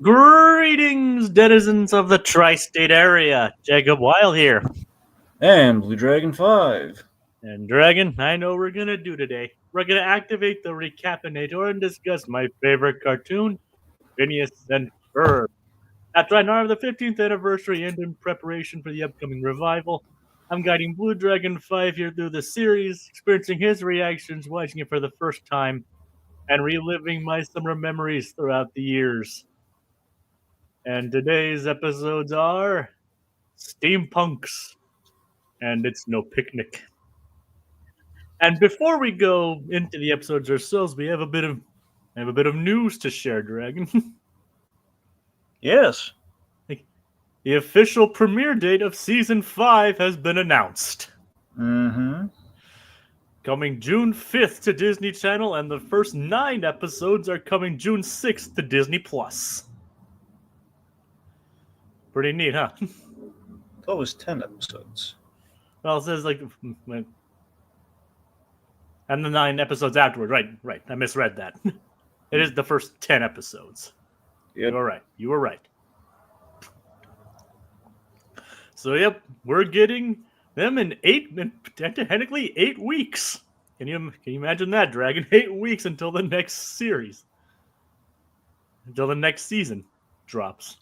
Greetings, denizens of the tri-state area. Jacob Weil here. And Blue Dragon 5. And Dragon, I know what we're going to do today. We're going to activate the Recap-inator and discuss my favorite cartoon, Phineas and Ferb. After I honor the 15th anniversary and in preparation for the upcoming revival, I'm guiding Blue Dragon 5 here through the series, experiencing his reactions, watching it for the first time, and reliving my summer memories throughout the years. And today's episodes are Steampunx, and it's no picnic. And before we go into the episodes ourselves, we have a bit of news to share, Dragon. Yes. The official premiere date of season 5 has been announced. Mm-hmm. Coming June 5th to Disney Channel, and the first 9 episodes are coming June 6th to Disney Plus. Pretty neat, huh? That was 10 episodes. Well, it says and the 9 episodes afterward. Right. I misread that. It is the first 10 episodes. Yep. You were right. So, yep, we're getting them in technically 8 weeks. Can you imagine that, Dragon? 8 weeks until the next series. Until the next season drops.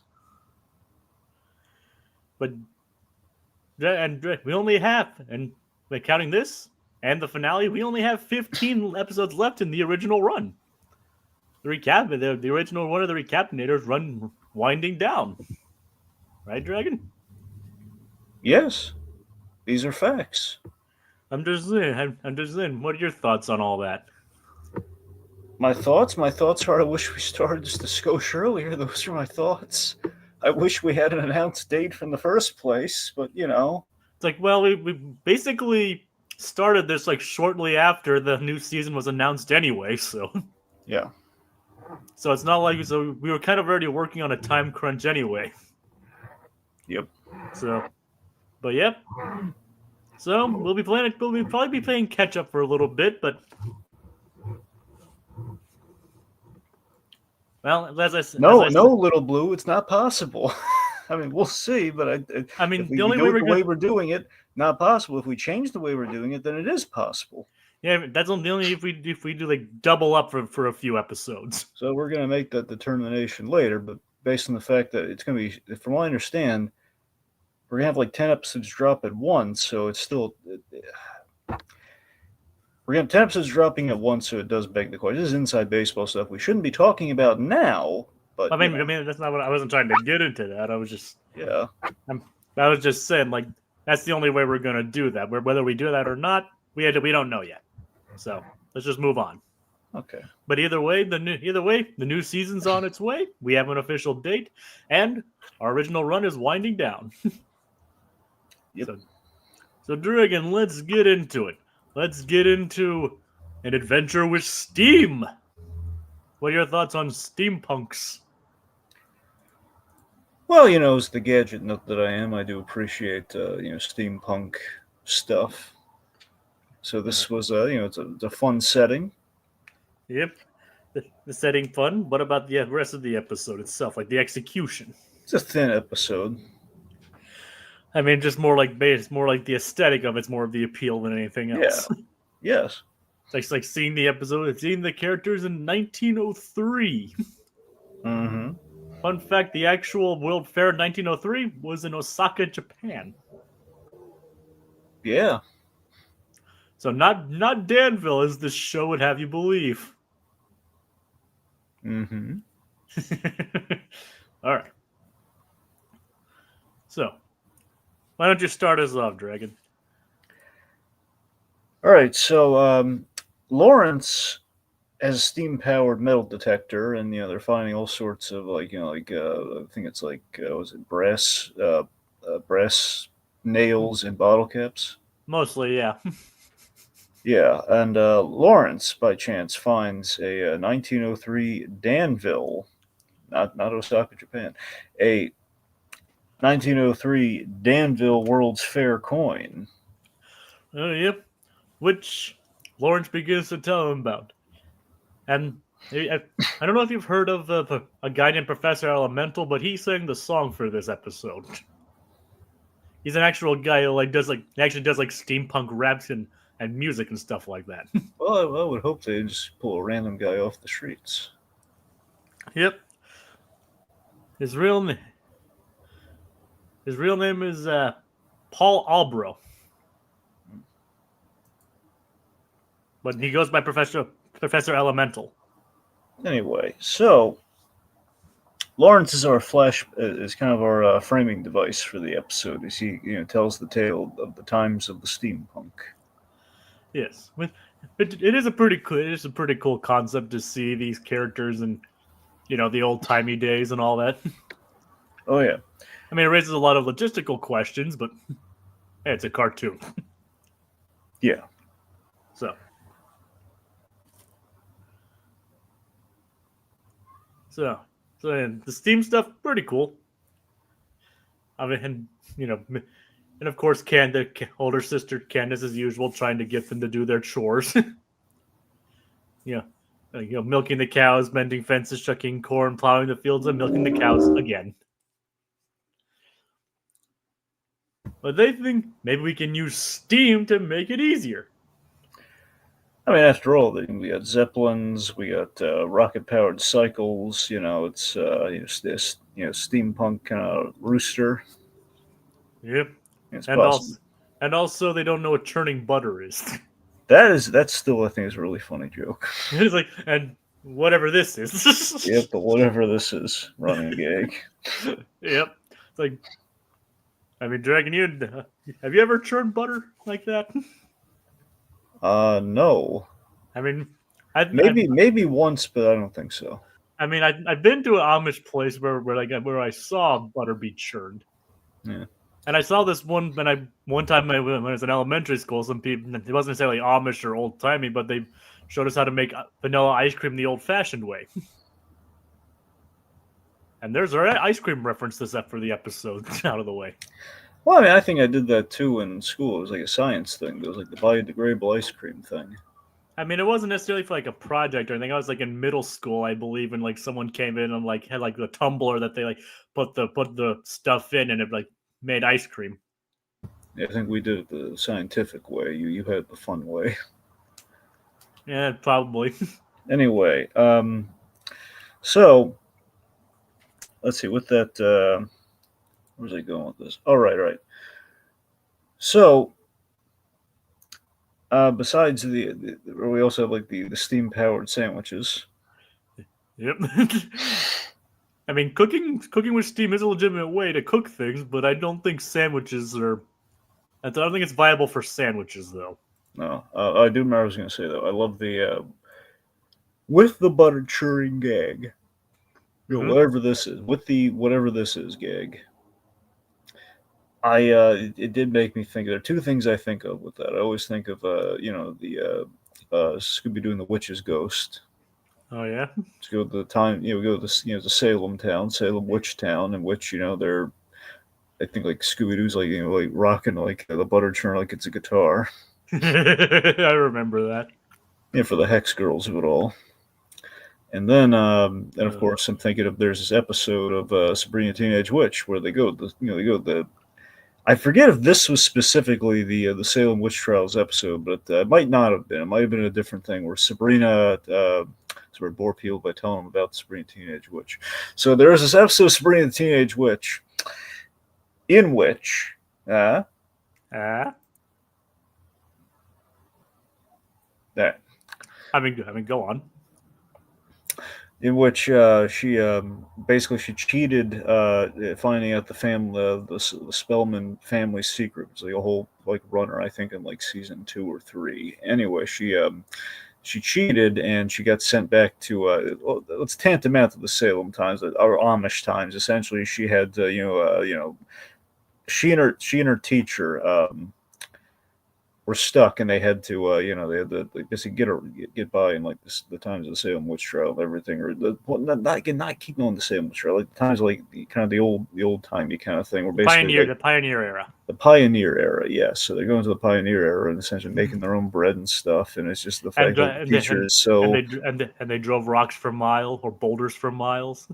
But, and we only have, and counting this and the finale, we only have 15 episodes left in the original run. The original one of the Recap-inators run winding down. Right, Dragon? Yes. These are facts. I'm just saying. What are your thoughts on all that? My thoughts are I wish we started this discussion earlier. Those are my thoughts. I wish we had an announced date from the first place, but It's like, well, we basically started this like shortly after the new season was announced anyway, so. Yeah. So it's not like we were kind of already working on a time crunch anyway. Yep. So, but yep. So we'll probably be playing catch up for a little bit, but well, as I said, Little Blue, it's not possible. I mean, we'll see, but I mean, the only way we're doing it, not possible. If we change the way we're doing it, then it is possible. Yeah, that's only if we do like double up for a few episodes. So we're going to make that determination later, but based on the fact that it's going to be, from what I understand, we're going to have like 10 episodes drop at once, so it's still... We're going to have 10 episodes dropping at once, so it does beg the question. This is inside baseball stuff we shouldn't be talking about now, but... I mean, that's not what I wasn't trying to get into that. I was just... Yeah. I was just saying, like, that's the only way we're going to do that. Whether we do that or not, we don't know yet. So let's just move on. Okay. But either way, the new season's on its way. We have an official date, and our original run is winding down. Yep. So Dragon, let's get into it. Let's get into an adventure with steam. What are your thoughts on Steampunx? Well, as the gadget nut that I am, I do appreciate, steampunk stuff. So this was, it's a fun setting. Yep. The setting fun. What about the rest of the episode itself, like the execution? It's a thin episode. I mean, just more like the aesthetic of it's more of the appeal than anything else. Yeah. Yes. It's like seeing the episode, seeing the characters in 1903. Mm-hmm. Fun fact, the actual World Fair in 1903 was in Osaka, Japan. Yeah. So not Danville, as this show would have you believe. Mm-hmm. All right. So, why don't you start us off, Dragon? All right. So Lawrence has a steam-powered metal detector, and they're finding all sorts of I think it's like was it brass nails in bottle caps? Mostly, yeah. Yeah, and Lawrence, by chance, finds a 1903 Danville, not Osaka, Japan, a 1903 Danville World's Fair coin. Yep. Which Lawrence begins to tell him about. And I don't know if you've heard of a guy named Professor Elemental, but he sang the song for this episode. He's an actual guy who actually does like steampunk raps and music and stuff like that. Well, I would hope they just pull a random guy off the streets. Yep. His real name is Paul Albro, but he goes by Professor Elemental. Anyway, so Lawrence is is kind of our framing device for the episode. As he tells the tale of the times of the steampunk. Yes, it is a pretty cool concept to see these characters in the old timey days and all that. Oh yeah. I mean, it raises a lot of logistical questions, but hey, it's a cartoon. Yeah. So the Steam stuff, pretty cool. I mean, and of course, the older sister Candace, as usual, trying to get them to do their chores. Milking the cows, mending fences, shucking corn, plowing the fields, and milking the cows again. But they think maybe we can use steam to make it easier. I mean, after all, we got zeppelins, we got rocket-powered cycles. It's this steampunk kind of rooster. Yep. It's and also, they don't know what churning butter is. That's still, I think, is a really funny joke. It's like, and whatever this is. Yep, but whatever this is, running gag. Yep. It's like, I mean, Dragon, have you ever churned butter like that? No. I mean, maybe once, but I don't think so. I mean, I've been to an Amish place where I saw butter be churned. Yeah. And I saw this one time when I was in elementary school. Some people, it wasn't necessarily Amish or old timey, but they showed us how to make vanilla ice cream the old-fashioned way. And there's our ice cream reference for the episode out of the way. Well, I mean, I think I did that too in school. It was like a science thing. It was like the biodegradable ice cream thing. I mean, it wasn't necessarily for like a project or anything. I was like in middle school, I believe, and like someone came in and like had like the tumbler that they like put the stuff in, and it like made ice cream. Yeah, I think we did it the scientific way. You had the fun way. Yeah, probably. Anyway, so let's see. With that, where's I going with this? Oh, right. So, besides we also have like the steam powered sandwiches. Yep. I mean, cooking with steam is a legitimate way to cook things, but I don't think sandwiches are. I don't think it's viable for sandwiches, though. No, I do remember I was going to say though. I love the with the butter churning gag. Whatever this is, whatever this is gag. It did make me think. There are two things I think of with that. I always think of the Scooby-Doo and the Witch's Ghost. Oh yeah. Let's go to the time. We go to the Salem town, Salem Witch Town, in which they're. I think like Scooby-Doo's like rocking like the butter churn like it's a guitar. I remember that. Yeah, for the Hex Girls of it all. And then, of course, I'm thinking of there's this episode of Sabrina Teenage Witch where they go I forget if this was specifically the Salem Witch Trials episode, but it might not have been. It might have been a different thing where Sabrina sort of bore people by telling them about the Sabrina Teenage Witch. So there is this episode of Sabrina the Teenage Witch in which that I mean, go on. In which she basically cheated, finding out the Spellman family secret. It was like a whole like runner, I think, in like season 2 or 3. Anyway, she cheated and she got sent back to it's tantamount to the Salem times or Amish times. Essentially, she had she and her teacher. were stuck, and they had to, they had to basically get by in like the times of the Salem witch trial and everything, or not keep on the Salem witch trial, like the times like kind of the old timey kind of thing, where basically The pioneer era. The pioneer era, yes. So they're going to the pioneer era and essentially making their own bread and stuff, and it's just the fact that the future is so. And they drove rocks for miles or boulders for miles.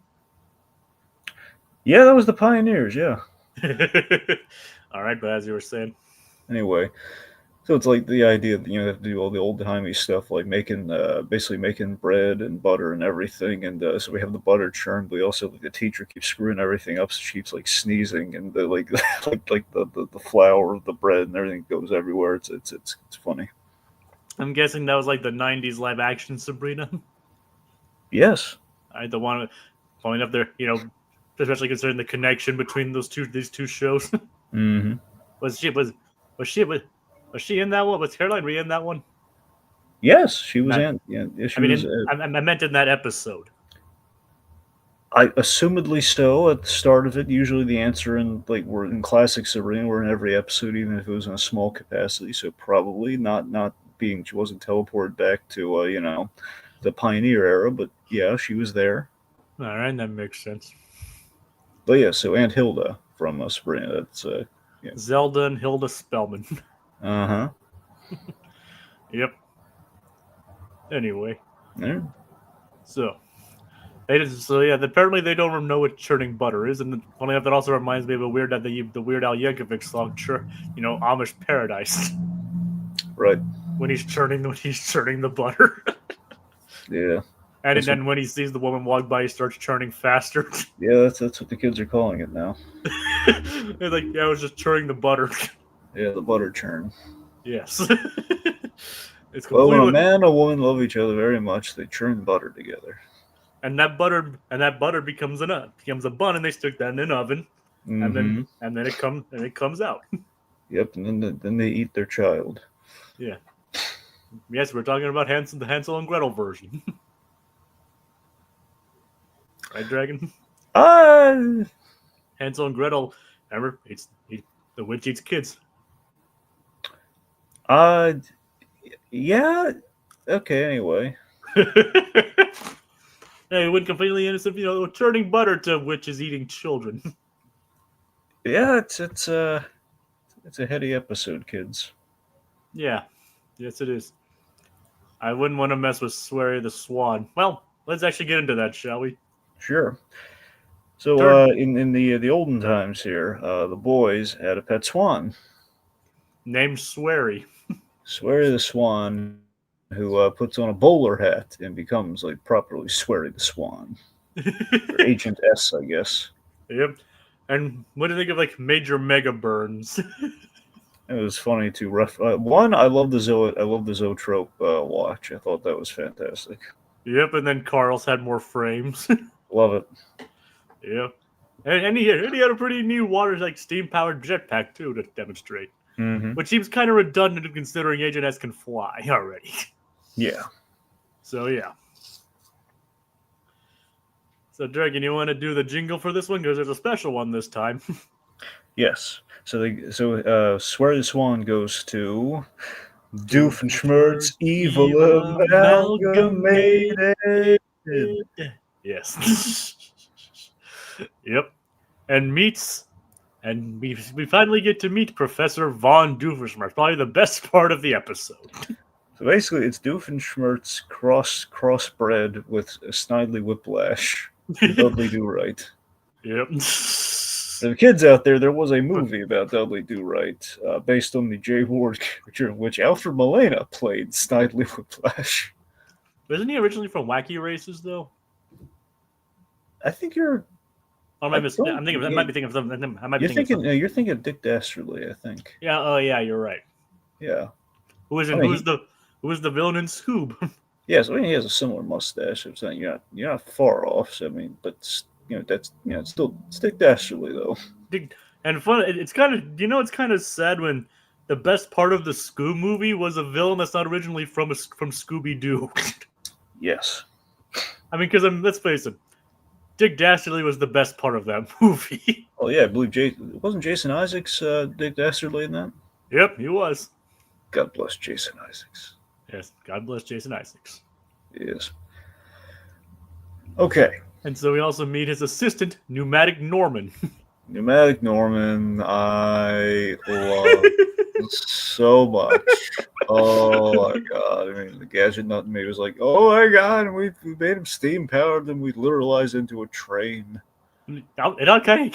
Yeah, that was the pioneers. Yeah. All right, but as you were saying. Anyway, so it's like the idea that they have to do all the old timey stuff, like basically making bread and butter and everything, and so we have the butter churn, but we also the teacher keeps screwing everything up, so she keeps like sneezing, and like the flour of the bread and everything goes everywhere. It's funny. I'm guessing that was like the '90s live action Sabrina. Yes. The one following up there, especially considering the connection between these two shows. Mm-hmm. Was she in that one? Was Caroline Rhea in that one? Yes, she was in. Yeah, she was. I meant in that episode. I assumedly so. At the start of it, usually the answer we're in classic Sabrina, we're in every episode, even if it was in a small capacity. So probably not being she wasn't teleported back to the Pioneer era, but yeah, she was there. All right, that makes sense. But yeah, so Aunt Hilda from Sabrina. That's yeah. Zelda and Hilda Spellman. Uh-huh. Yep. Anyway. Yeah. So apparently they don't know what churning butter is, and funny enough, that also reminds me of the Weird Al Yankovic song, Amish Paradise. Right. When he's churning the butter. Yeah. And then when he sees the woman walk by, he starts churning faster. Yeah, that's what the kids are calling it now. They're like, I was just churning the butter. Yeah, the butter churn. Yes. It's when a man and a woman love each other very much, they churn butter together. And that butter becomes a bun, and they stick that in an oven, mm-hmm. and then it comes out. Yep, and then they eat their child. Yeah. Yes, we're talking about the Hansel and Gretel version. Right, Dragon? Hansel and Gretel, remember, the witch eats kids. Yeah. Okay, anyway. Yeah, he went completely innocent, turning butter to witches eating children. Yeah, it's a heady episode, kids. Yeah. Yes, it is. I wouldn't want to mess with Sweary the Swan. Well, let's actually get into that, shall we? Sure. So, in the olden times here, the boys had a pet swan named Sweary. Sweary the Swan, who puts on a bowler hat and becomes properly Sweary the Swan, or Agent S, I guess. Yep. And what do you think of Major Mega Burns? It was funny to one. I love the Zoetrope watch. I thought that was fantastic. Yep, and then Carl's had more frames. Love it. Yeah, and he had a pretty new steam-powered jetpack too to demonstrate, which seems kind of redundant considering Agent S can fly already. Yeah. So yeah. So Dragon, you want to do the jingle for this one because there's a special one this time. Yes. So Sweary the Swan goes to Doofenshmirtz evil amalgamated. Yes. Yep. And we finally get to meet Professor Von Doofenshmirtz, probably the best part of the episode. So basically, it's Doofenshmirtz crossbred with Snidely Whiplash, Dudley Do Right. Yep. For the kids out there, there was a movie about Dudley Do Right, based on the J. Ward character, in which Alfred Molina played Snidely Whiplash. Wasn't he originally from Wacky Races, though? I think you're. I might be thinking of something. You're thinking of Dick Dastardly, I think. Yeah. Oh, yeah. You're right. Yeah. Who's the villain in Scoob? Yeah, so he has a similar mustache. I'm saying you're not far off. So, I mean, but it's still Dick Dastardly though. And fun. It's kind of sad when the best part of the Scoob movie was a villain that's not originally from Scooby Doo. Yes. I mean, because let's face it, Dick Dastardly was the best part of that movie. Oh yeah, I believe wasn't Jason Isaacs Dick Dastardly in that? Yep, he was. God bless Jason Isaacs. Yes, God bless Jason Isaacs. Yes. Okay. And so we also meet his assistant, Pneumatic Norman. Pneumatic Norman, I love so much. Oh my god! I mean, the gadget nut in me was like, "Oh my god!" And we made him steam powered, and we literalized into a train. It kind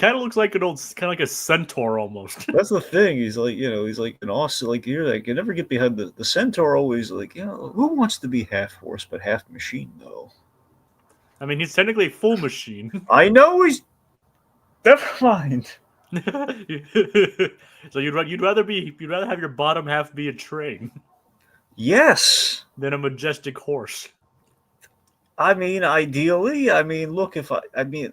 of looks like kind of like a centaur almost. That's the thing. He's like, he's like an awesome. Like you're like, you never get behind the centaur. Always like, who wants to be half horse but half machine though? I mean, he's technically a full machine. I know he's. Never mind. So you'd rather have your bottom half be a train. Yes. Than a majestic horse. I mean, ideally, I mean, look, if I mean,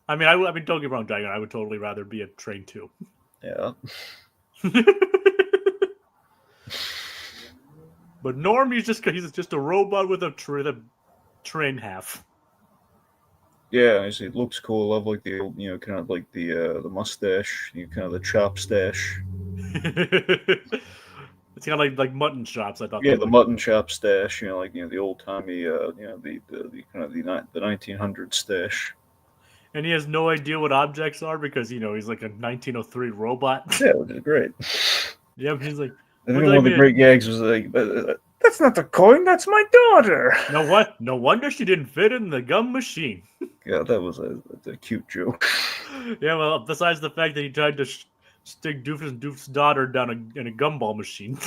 don't get me wrong, Dragon. I would totally rather be a train too. Yeah. But Norm, he's just a robot with a train half. Yeah, it looks cool. I love like the kind of like the mustache, kind of the chop stash. It's kind of like mutton chops. I thought. Yeah, the mutton chop stash. The old timey, the kind of the 1900s stash. And he has no idea what objects are because he's like a 1903 robot. Yeah, which is great. Yeah, he's like. I think one of the great gags was like, "That's not the coin. That's my daughter." No wonder she didn't fit in the gum machine. Yeah, that was a cute joke. Yeah, well, besides the fact that he tried to stick Doof's daughter down in a gumball machine.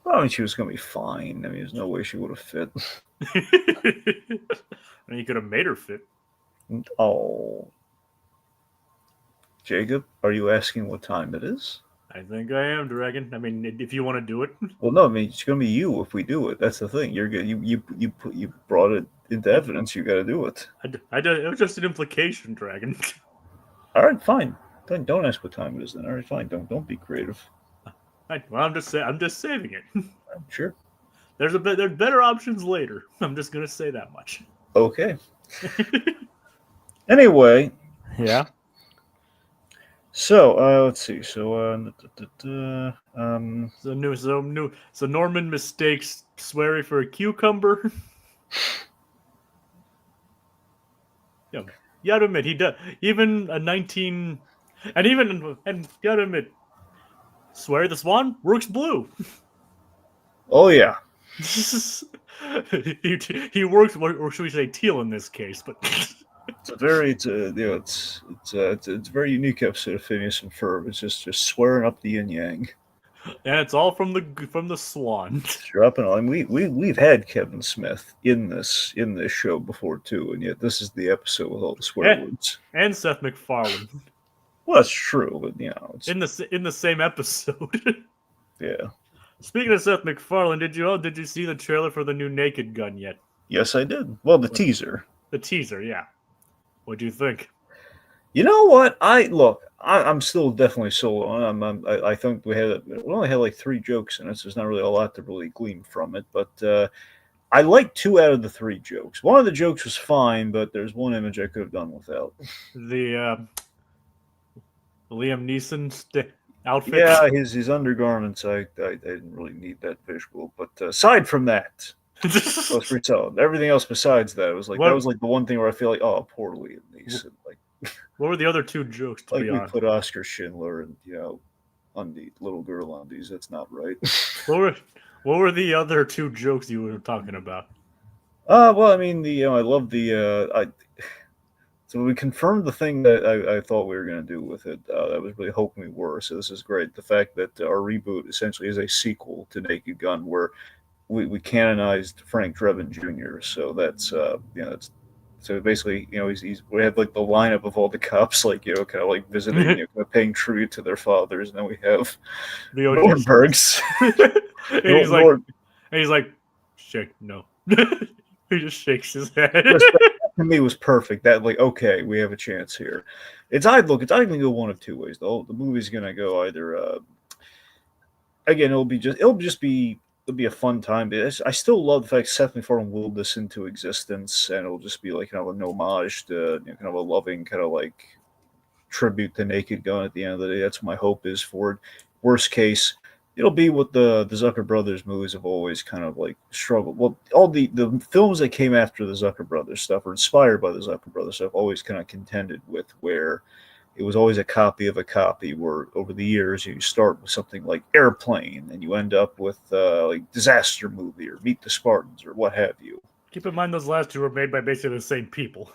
Well, I mean, she was going to be fine. I mean, there's no way she would have fit. I mean, you could have made her fit. Oh. Jacob, are you asking what time it is? I think I am, Dragon. I mean, if you want to do it. Well, no, I mean, it's going to be you if we do it. That's the thing. You're good. You brought it into evidence. You got to do it. I did. It was just an implication, Dragon. All right, fine. Don't ask what time it is then. All right, fine. Don't be creative. Well, I'm just saving it. Sure. There's better options later. I'm just gonna say that much. Okay. Anyway. Yeah. So let's see. So So Norman mistakes Sweary for a cucumber. Yeah, you gotta admit he does. Even a 19, and you gotta admit, Sweary the Swan works blue. Oh yeah. he works, or should we say teal in this case? But it's a very it's a very unique episode of Phineas and Ferb. It's just swearing up the yin yang. And it's all from the Swan. Dropping on. We've had Kevin Smith in this show before too, and yet this is the episode with all the swear words. And Seth MacFarlane. Well, that's true, but it's in the same episode. Yeah. Speaking of Seth MacFarlane, did you see the trailer for the new Naked Gun yet? Yes, I did. Well, the teaser. The teaser, yeah. What'd you think? You know what? I'm still definitely sold on. I think we only had like 3 jokes in it, so there's not really a lot to really glean from it. But I liked 2 out of the 3 jokes. One of the jokes was fine, but there's one image I could have done without. The Liam Neeson outfit. Yeah, his undergarments. I didn't really need that visual, but aside from that, it was pretty solid. Everything else besides that, was like that was like the one thing where I feel like, oh, poor Liam Neeson. Like, what were the other 2 jokes? Like we put Oscar Schindler and on the little girl undies. That's not right. What were the other 2 jokes you were talking about? Well, I mean I love the So we confirmed the thing that I thought we were going to do with it. I was really hoping we were. So this is great. The fact that our reboot essentially is a sequel to Naked Gun, where we canonized Frank Drebin Jr. So that's that's so basically we have like the lineup of all the cops like kind of like visiting, kind of paying tribute to their fathers, and then we have the Nordbergs. and he's like, shake no. He just shakes his head. To me, was perfect. That like, okay, we have a chance here. It's either going to go one of 2 ways. The movie's going to go either. Again, it'll be a fun time. But I still love the fact Seth MacFarlane willed this into existence, and it'll just be like kind of an homage to kind of a loving kind of like tribute to Naked Gun. At the end of the day, that's what my hope is for it. Worst case, it'll be what the Zucker Brothers movies have always kind of like struggled. Well, all the films that came after the Zucker Brothers stuff or inspired by the Zucker Brothers stuff always kind of contended with where it was always a copy of a copy. Where over the years you start with something like Airplane and you end up with like Disaster Movie or Meet the Spartans or what have you. Keep in mind those last two were made by basically the same people.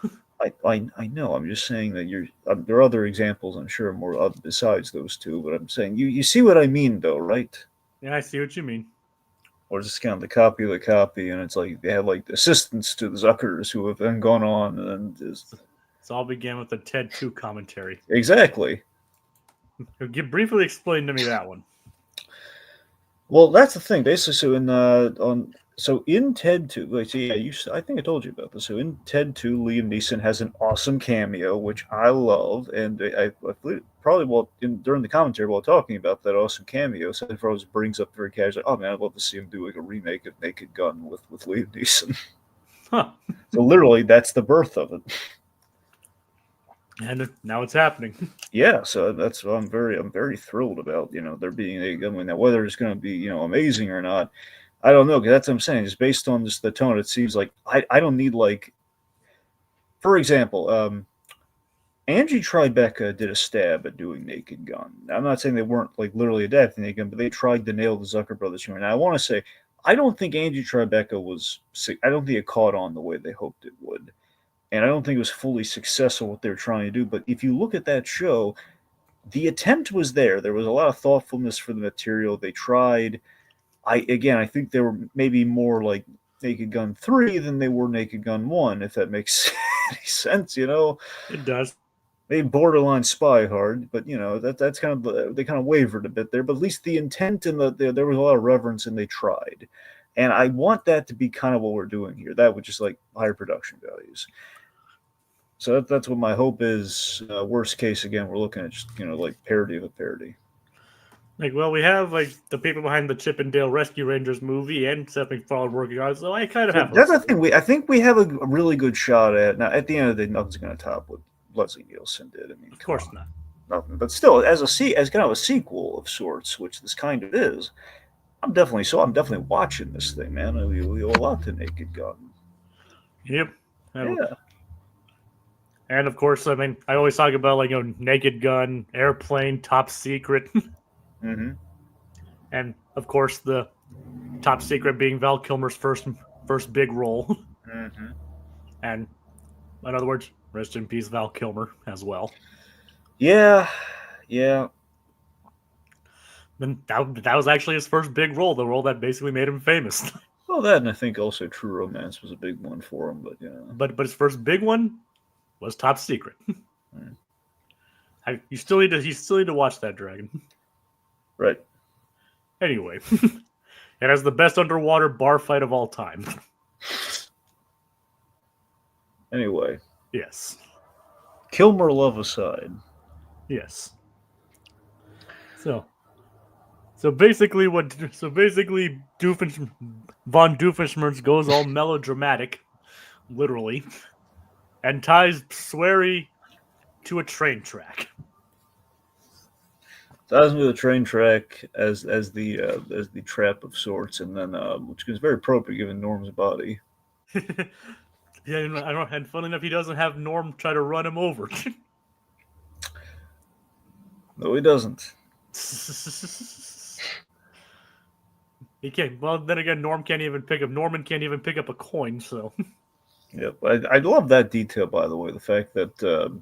I know. I'm just saying that there are other examples, I'm sure, more besides those two. But I'm saying you see what I mean, though, right? Yeah, I see what you mean. Or it's kind of the copy of the copy, and it's like they have like assistants to the Zuckers who have then gone on and just It all began with the Ted 2 commentary. exactly. Briefly explain to me that one. Well, that's the thing. Basically, in Ted 2, like, so yeah, I think I told you about this. So in Ted 2, Liam Neeson has an awesome cameo, which I love, and I believe probably during the commentary while talking about that awesome cameo, Seth Rose brings up very casually, "Oh man, I'd love to see him do like a remake of Naked Gun with Liam Neeson." Huh. So literally, that's the birth of it. And now it's happening. Yeah, so that's what I'm very thrilled about. There being I mean, now whether it's going to be amazing or not, I don't know. Because that's what I'm saying. Just based on just the tone, it seems like I don't need like, for example, Angie Tribeca did a stab at doing Naked Gun. I'm not saying they weren't like literally adapting Naked Gun, but they tried to nail the Zucker brothers humor. Now I want to say I don't think Angie Tribeca was. I don't think it caught on the way they hoped it would. And I don't think it was fully successful what they were trying to do. But if you look at that show, the attempt was there. There was a lot of thoughtfulness for the material. They tried. I think they were maybe more like Naked Gun 3 than they were Naked Gun 1, if that makes any sense, It does. They borderline spy hard, but that's kind of they kind of wavered a bit there. But at least the intent and there was a lot of reverence, and they tried. And I want that to be kind of what we're doing here. That would just like higher production values. So that's what my hope is. Worst case, again, we're looking at just like parody of a parody. Like, well, we have like the people behind the Chip and Dale Rescue Rangers movie and Seth MacFarlane working on it, so I kind of have. That's the thing. I think we have a really good shot at. Now, at the end of the day, nothing's going to top what Leslie Nielsen did. I mean, of course not. Nothing. But still, as kind of a sequel of sorts, which this kind of is, I'm definitely watching this thing, man. We owe a lot to Naked Gun. Yep. Yeah. And of course, I mean, I always talk about like Naked Gun, Airplane, Top Secret, mm-hmm. And of course the Top Secret being Val Kilmer's first big role. Mm-hmm. And in other words, rest in peace, Val Kilmer as well. Yeah. And that was actually his first big role, the role that basically made him famous. Well, that and I think also True Romance was a big one for him, but But his first big one was Top Secret. You still need to watch that, Dragon. Right. Anyway, it has the best underwater bar fight of all time. Anyway. Yes. Kilmer love aside. Yes. So basically, Von Doofenshmirtz goes all melodramatic, literally, and ties Sweary to a train track. Ties him to the train track as the trap of sorts, and then which is very appropriate given Norm's body. Yeah, and funny enough, he doesn't have Norm try to run him over. No, he doesn't. He can't. Well, then again, Norman can't even pick up a coin. So. Yep, I love that detail. By the way, the fact that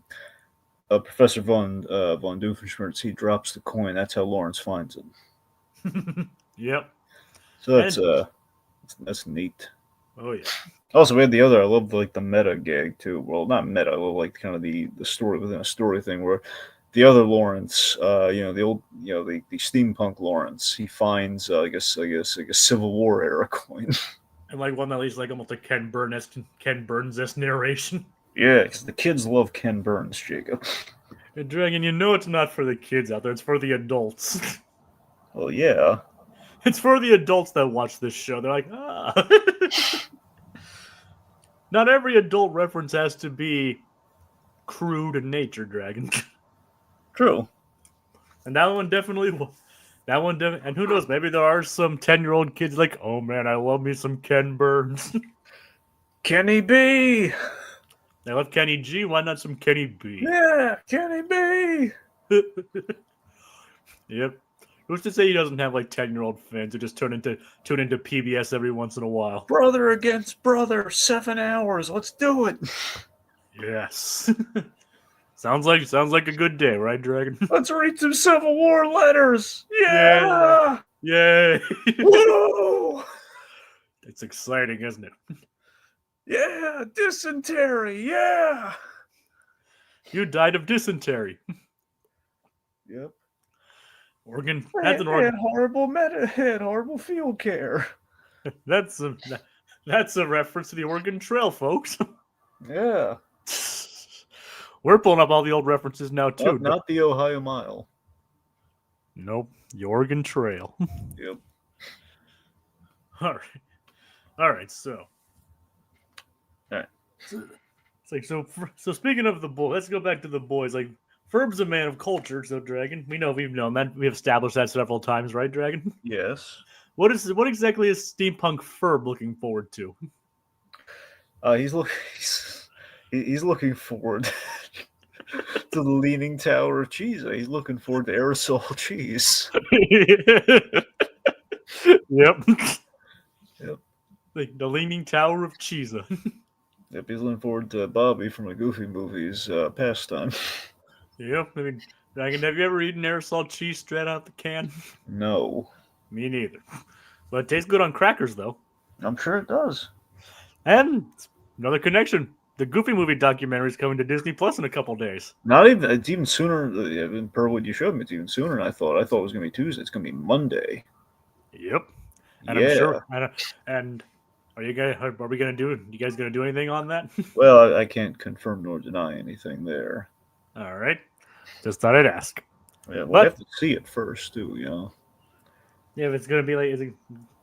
Professor von Doofenshmirtz, he drops the coin. That's how Lawrence finds it. Yep. So that's neat. Oh yeah. Also, we had the other. I love like the meta gag too. Well, not meta. I love like kind of the story within a story thing where the other Lawrence, the old, the steampunk Lawrence, he finds I guess like a Civil War era coin. And like one that leads like almost a Ken Burns-esque narration. Yeah, because the kids love Ken Burns, Jacob. And Dragon, it's not for the kids out there. It's for the adults. Well, yeah. It's for the adults that watch this show. They're like, ah. Not every adult reference has to be crude in nature, Dragon. True. And that one definitely That one, and who knows? Maybe there are some 10-year-old kids like, oh man, I love me some Ken Burns. Kenny B. I love Kenny G. Why not some Kenny B? Yeah, Kenny B. Yep. Who's to say he doesn't have like 10-year-old fans who just tune into PBS every once in a while? Brother against brother, 7 hours. Let's do it. Yes. sounds like a good day, right, Dragon? Let's read some Civil War letters. Yeah. Yay! Whoa. It's exciting, isn't it? Yeah, dysentery. Yeah. You died of dysentery. Yep. Organ. Had That's an organ. Had horrible field care. That's a reference to the Oregon Trail, folks. Yeah. We're pulling up all the old references now too. Not the Ohio Mile. Nope, the Oregon Trail. Yep. All right. So. All right. It's like so. Speaking of the boys, let's go back to the boys. Like Ferb's a man of culture, so Dragon. We've known that. We've established that several times, right, Dragon? Yes. What exactly is Steampunx Ferb looking forward to? He's looking forward to the Leaning Tower of Cheese. He's looking forward to aerosol cheese. Yep. Yep. The Leaning Tower of Cheese. Yep, he's looking forward to Bobby from the Goofy movies pastime. Yep. I mean, Dragon, have you ever eaten aerosol cheese straight out the can? No. Me neither. But it tastes good on crackers, though. I'm sure it does. And another connection. The Goofy movie documentary is coming to Disney Plus in a couple days. It's even sooner. Per what you showed me, it's even sooner than I thought. I thought it was going to be Tuesday. It's going to be Monday. Yep. And yeah. I'm sure. And are we going to do? You guys going to do anything on that? Well, I can't confirm nor deny anything there. All right. Just thought I'd ask. Yeah, we'll have to see it first, too. You know. Yeah, if it's going to be like, is it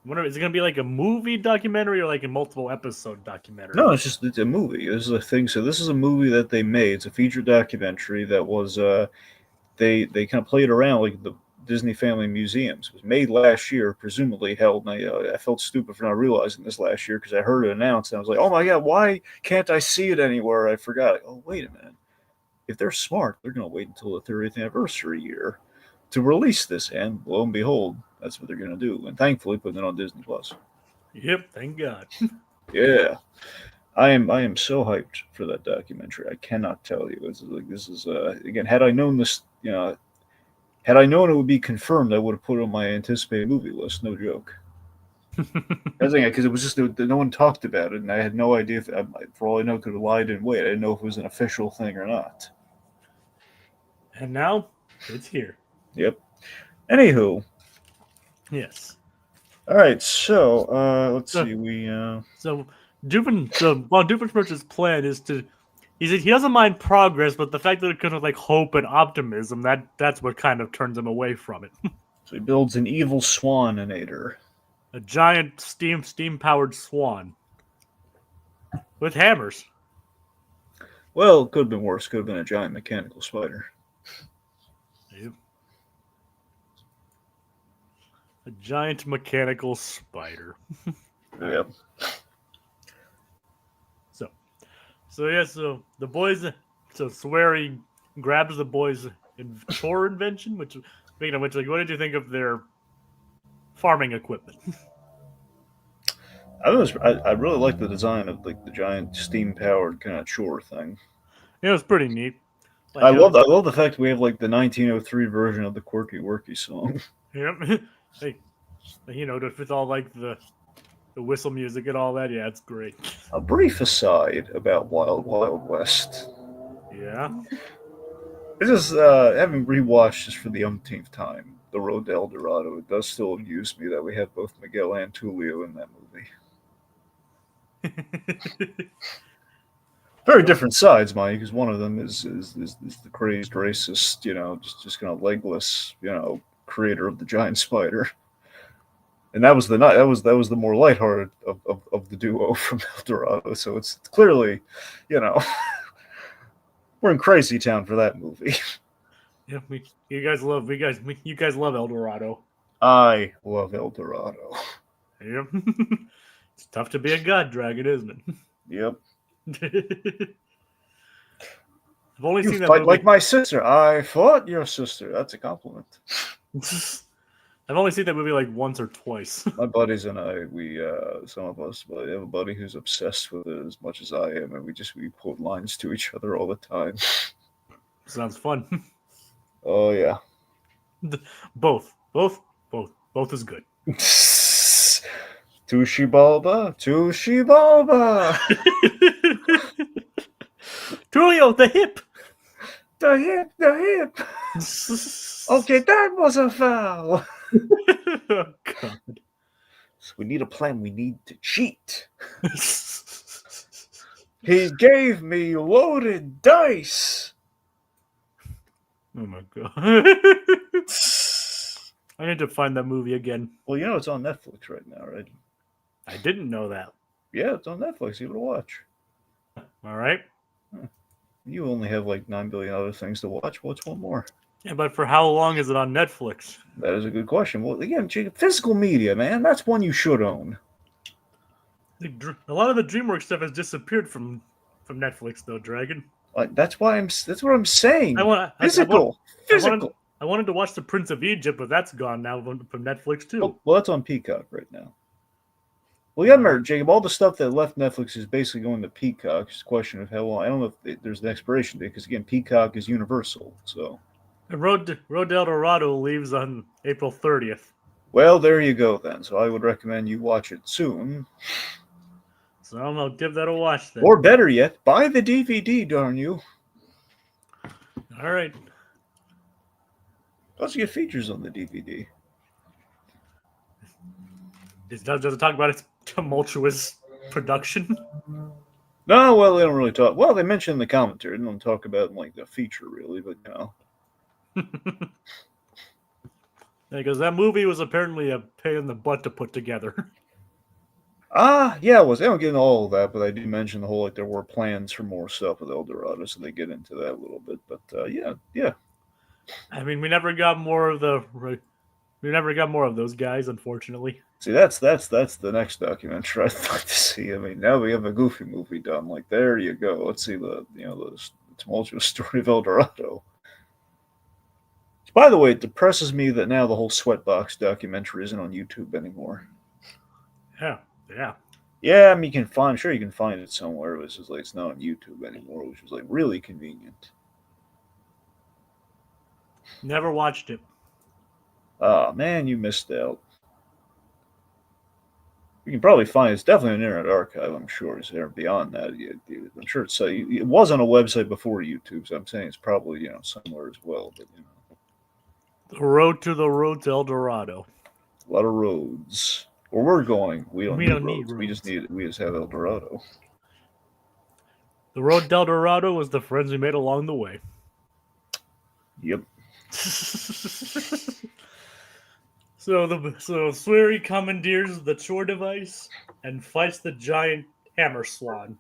going to be like a movie documentary or like a multiple episode documentary? No, it's a movie. This is a thing. So this is a movie that they made. It's a feature documentary that was they kind of played around like the Disney Family Museums. It was made last year, presumably held. And I felt stupid for not realizing this last year because I heard it announced and I was like, oh my god, why can't I see it anywhere? I forgot. Oh, wait a minute. If they're smart, they're going to wait until the 30th anniversary year to release this, and lo and behold, that's what they're going to do. And thankfully, putting it on Disney Plus. Yep, thank God. Yeah, I am so hyped for that documentary. I cannot tell you. This is again. Had I known this, had I known it would be confirmed, I would have put it on my anticipated movie list. No joke. Because it was just no one talked about it, and I had no idea. For all I know, could have lied and wait. I didn't know if it was an official thing or not. And now it's here. Yep. Anywho. Yes. All right. So let's see. So Doofenshmirtz's plan is to. He doesn't mind progress, but the fact that it comes with like hope and optimism, that's what kind of turns him away from it. So he builds an evil swan-inator. A giant steam-powered swan with hammers. Well, it could have been worse. Could have been a giant mechanical spider. Yep. A giant mechanical spider. Yep. So the boys. So Sweary grabs the boys' chore invention, which speaking of which, like, what did you think of their farming equipment? I really like the design of like the giant steam-powered kind of chore thing. It was pretty neat. Like, I love the fact we have like the 1903 version of the Quirky Worky song. Yep. With all like the whistle music and all that. Yeah, it's great. A brief aside about Wild Wild West. Yeah. This is having rewatched this for the umpteenth time. The Road to El Dorado. It does still amuse me that we have both Miguel and Tulio in that movie. Very different sides, Mike, because one of them is the crazed racist, just kind of legless, creator of the giant spider, and that was the more lighthearted of the duo from El Dorado. So it's clearly, we're in crazy town for that movie. Yeah, you guys love El Dorado. I love El Dorado. Yep. It's tough to be a god dragon, isn't Yep. it? I've only You seen that fight movie. like my sister. I fought your sister. That's a compliment. I've only seen that movie like once or twice. My buddies and I, some of us, but I have a buddy who's obsessed with it as much as I am, and we quote lines to each other all the time. Sounds fun. Oh yeah. Both is good. Tushibalba, Tushibalba. Tulio, the hip. The hip, the hip. Okay, that was a foul. Oh, God. So we need a plan. We need to cheat. He gave me loaded dice. Oh my God. I need to find that movie again. Well, you know it's on Netflix right now, right? I didn't know that. Yeah, it's on Netflix. Give it a watch. All right. You only have like 9 billion other things to watch. What's one more? Yeah, but for how long is it on Netflix? That is a good question. Well, again, physical media, man, that's one you should own. A lot of the DreamWorks stuff has disappeared from Netflix, though, Dragon. That's what I'm saying. Physical. I wanted to watch The Prince of Egypt, but that's gone now from Netflix too. Well, that's on Peacock right now. Well, yeah, remember, Jacob, all the stuff that left Netflix is basically going to Peacock. It's a question of how long. I don't know if there's an expiration date, because, again, Peacock is universal, so. And Road del Dorado leaves on April 30th. Well, there you go, then. So I would recommend you watch it soon. So I don't know, give that a watch then. Or better yet, buy the DVD, darn you. All right. Plus, you get features on the DVD. Does it talk about its tumultuous production? No, well, they don't really talk. Well, they mention in the commentary. They don't talk about like the feature really, but you know. Because that movie was apparently a pain in the butt to put together. Yeah, it was. They don't get into all of that, but I do mention the whole like there were plans for more stuff with El Dorado, so they get into that a little bit. But yeah. I mean, we never got more of those guys, unfortunately. See, that's the next documentary I'd like to see. I mean, now we have a Goofy movie done. Like, there you go. Let's see the tumultuous story of El Dorado. By the way, it depresses me that now the whole Sweatbox documentary isn't on YouTube anymore. Yeah. Yeah, I mean, I'm sure you can find it somewhere. It was just like it's not on YouTube anymore, which was like really convenient. Never watched it. Oh man, you missed out. You can probably find it's definitely an Internet Archive. I'm sure it's there. Beyond that, I'm sure it was on a website before YouTube, so I'm saying it's probably somewhere as well. But The road to El Dorado. A lot of roads. Where we're going, we don't need roads. We just have El Dorado. The road del Dorado was the friends we made along the way. Yep. So Sweary commandeers the chore device and fights the giant hammer swan.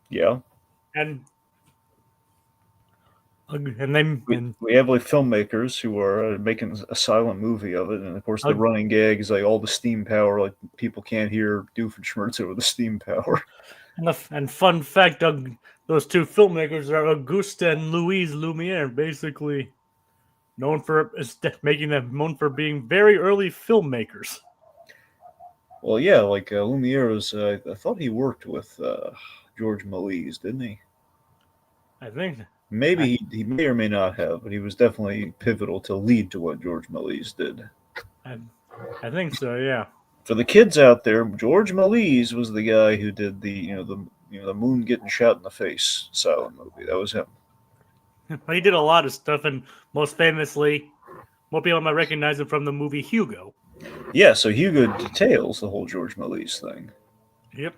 Yeah. And we have like filmmakers who are making a silent movie of it, and of course the running gag is like all the steam power, like people can't hear Doofenshmirtz over the steam power. And fun fact, those two filmmakers are Auguste and Louise Lumiere, basically known for being very early filmmakers. Well, yeah, like Lumiere was. I thought he worked with George Méliès, didn't he? I think. Maybe he may or may not have, but he was definitely pivotal to lead to what George Méliès did. I think so, yeah. For the kids out there, George Méliès was the guy who did the moon getting shot in the face silent movie. That was him. He did a lot of stuff, and most famously, more people might recognize him from the movie Hugo. Yeah, so Hugo details the whole George Méliès thing. Yep.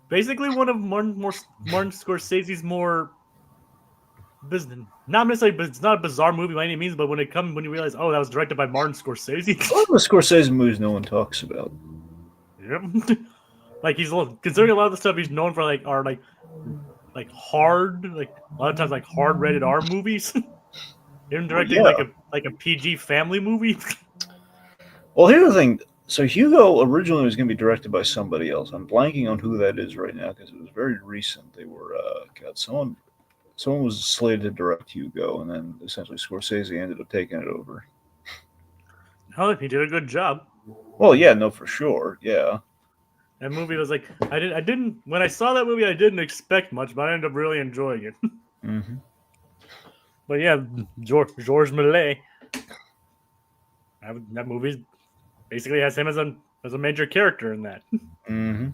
Basically one of Martin Scorsese's more business. Not necessarily, it's not a bizarre movie by any means, but when you realize, that was directed by Martin Scorsese. All the Scorsese movies no one talks about. Yep. Like he's considering a lot of the stuff he's known for, like hard, like a lot of times like hard rated R movies. Him directing like a PG family movie. Well, here's the thing. So Hugo originally was going to be directed by somebody else. I'm blanking on who that is right now because it was very recent. They were someone was slated to direct Hugo, and then essentially Scorsese ended up taking it over. Oh, he did a good job. Well, yeah, no, for sure, yeah. That movie was like I didn't when I saw that movie I didn't expect much, but I ended up really enjoying it. Mm-hmm. But yeah, Georges Millet. That movie basically has him as a major character in that. Mm-hmm.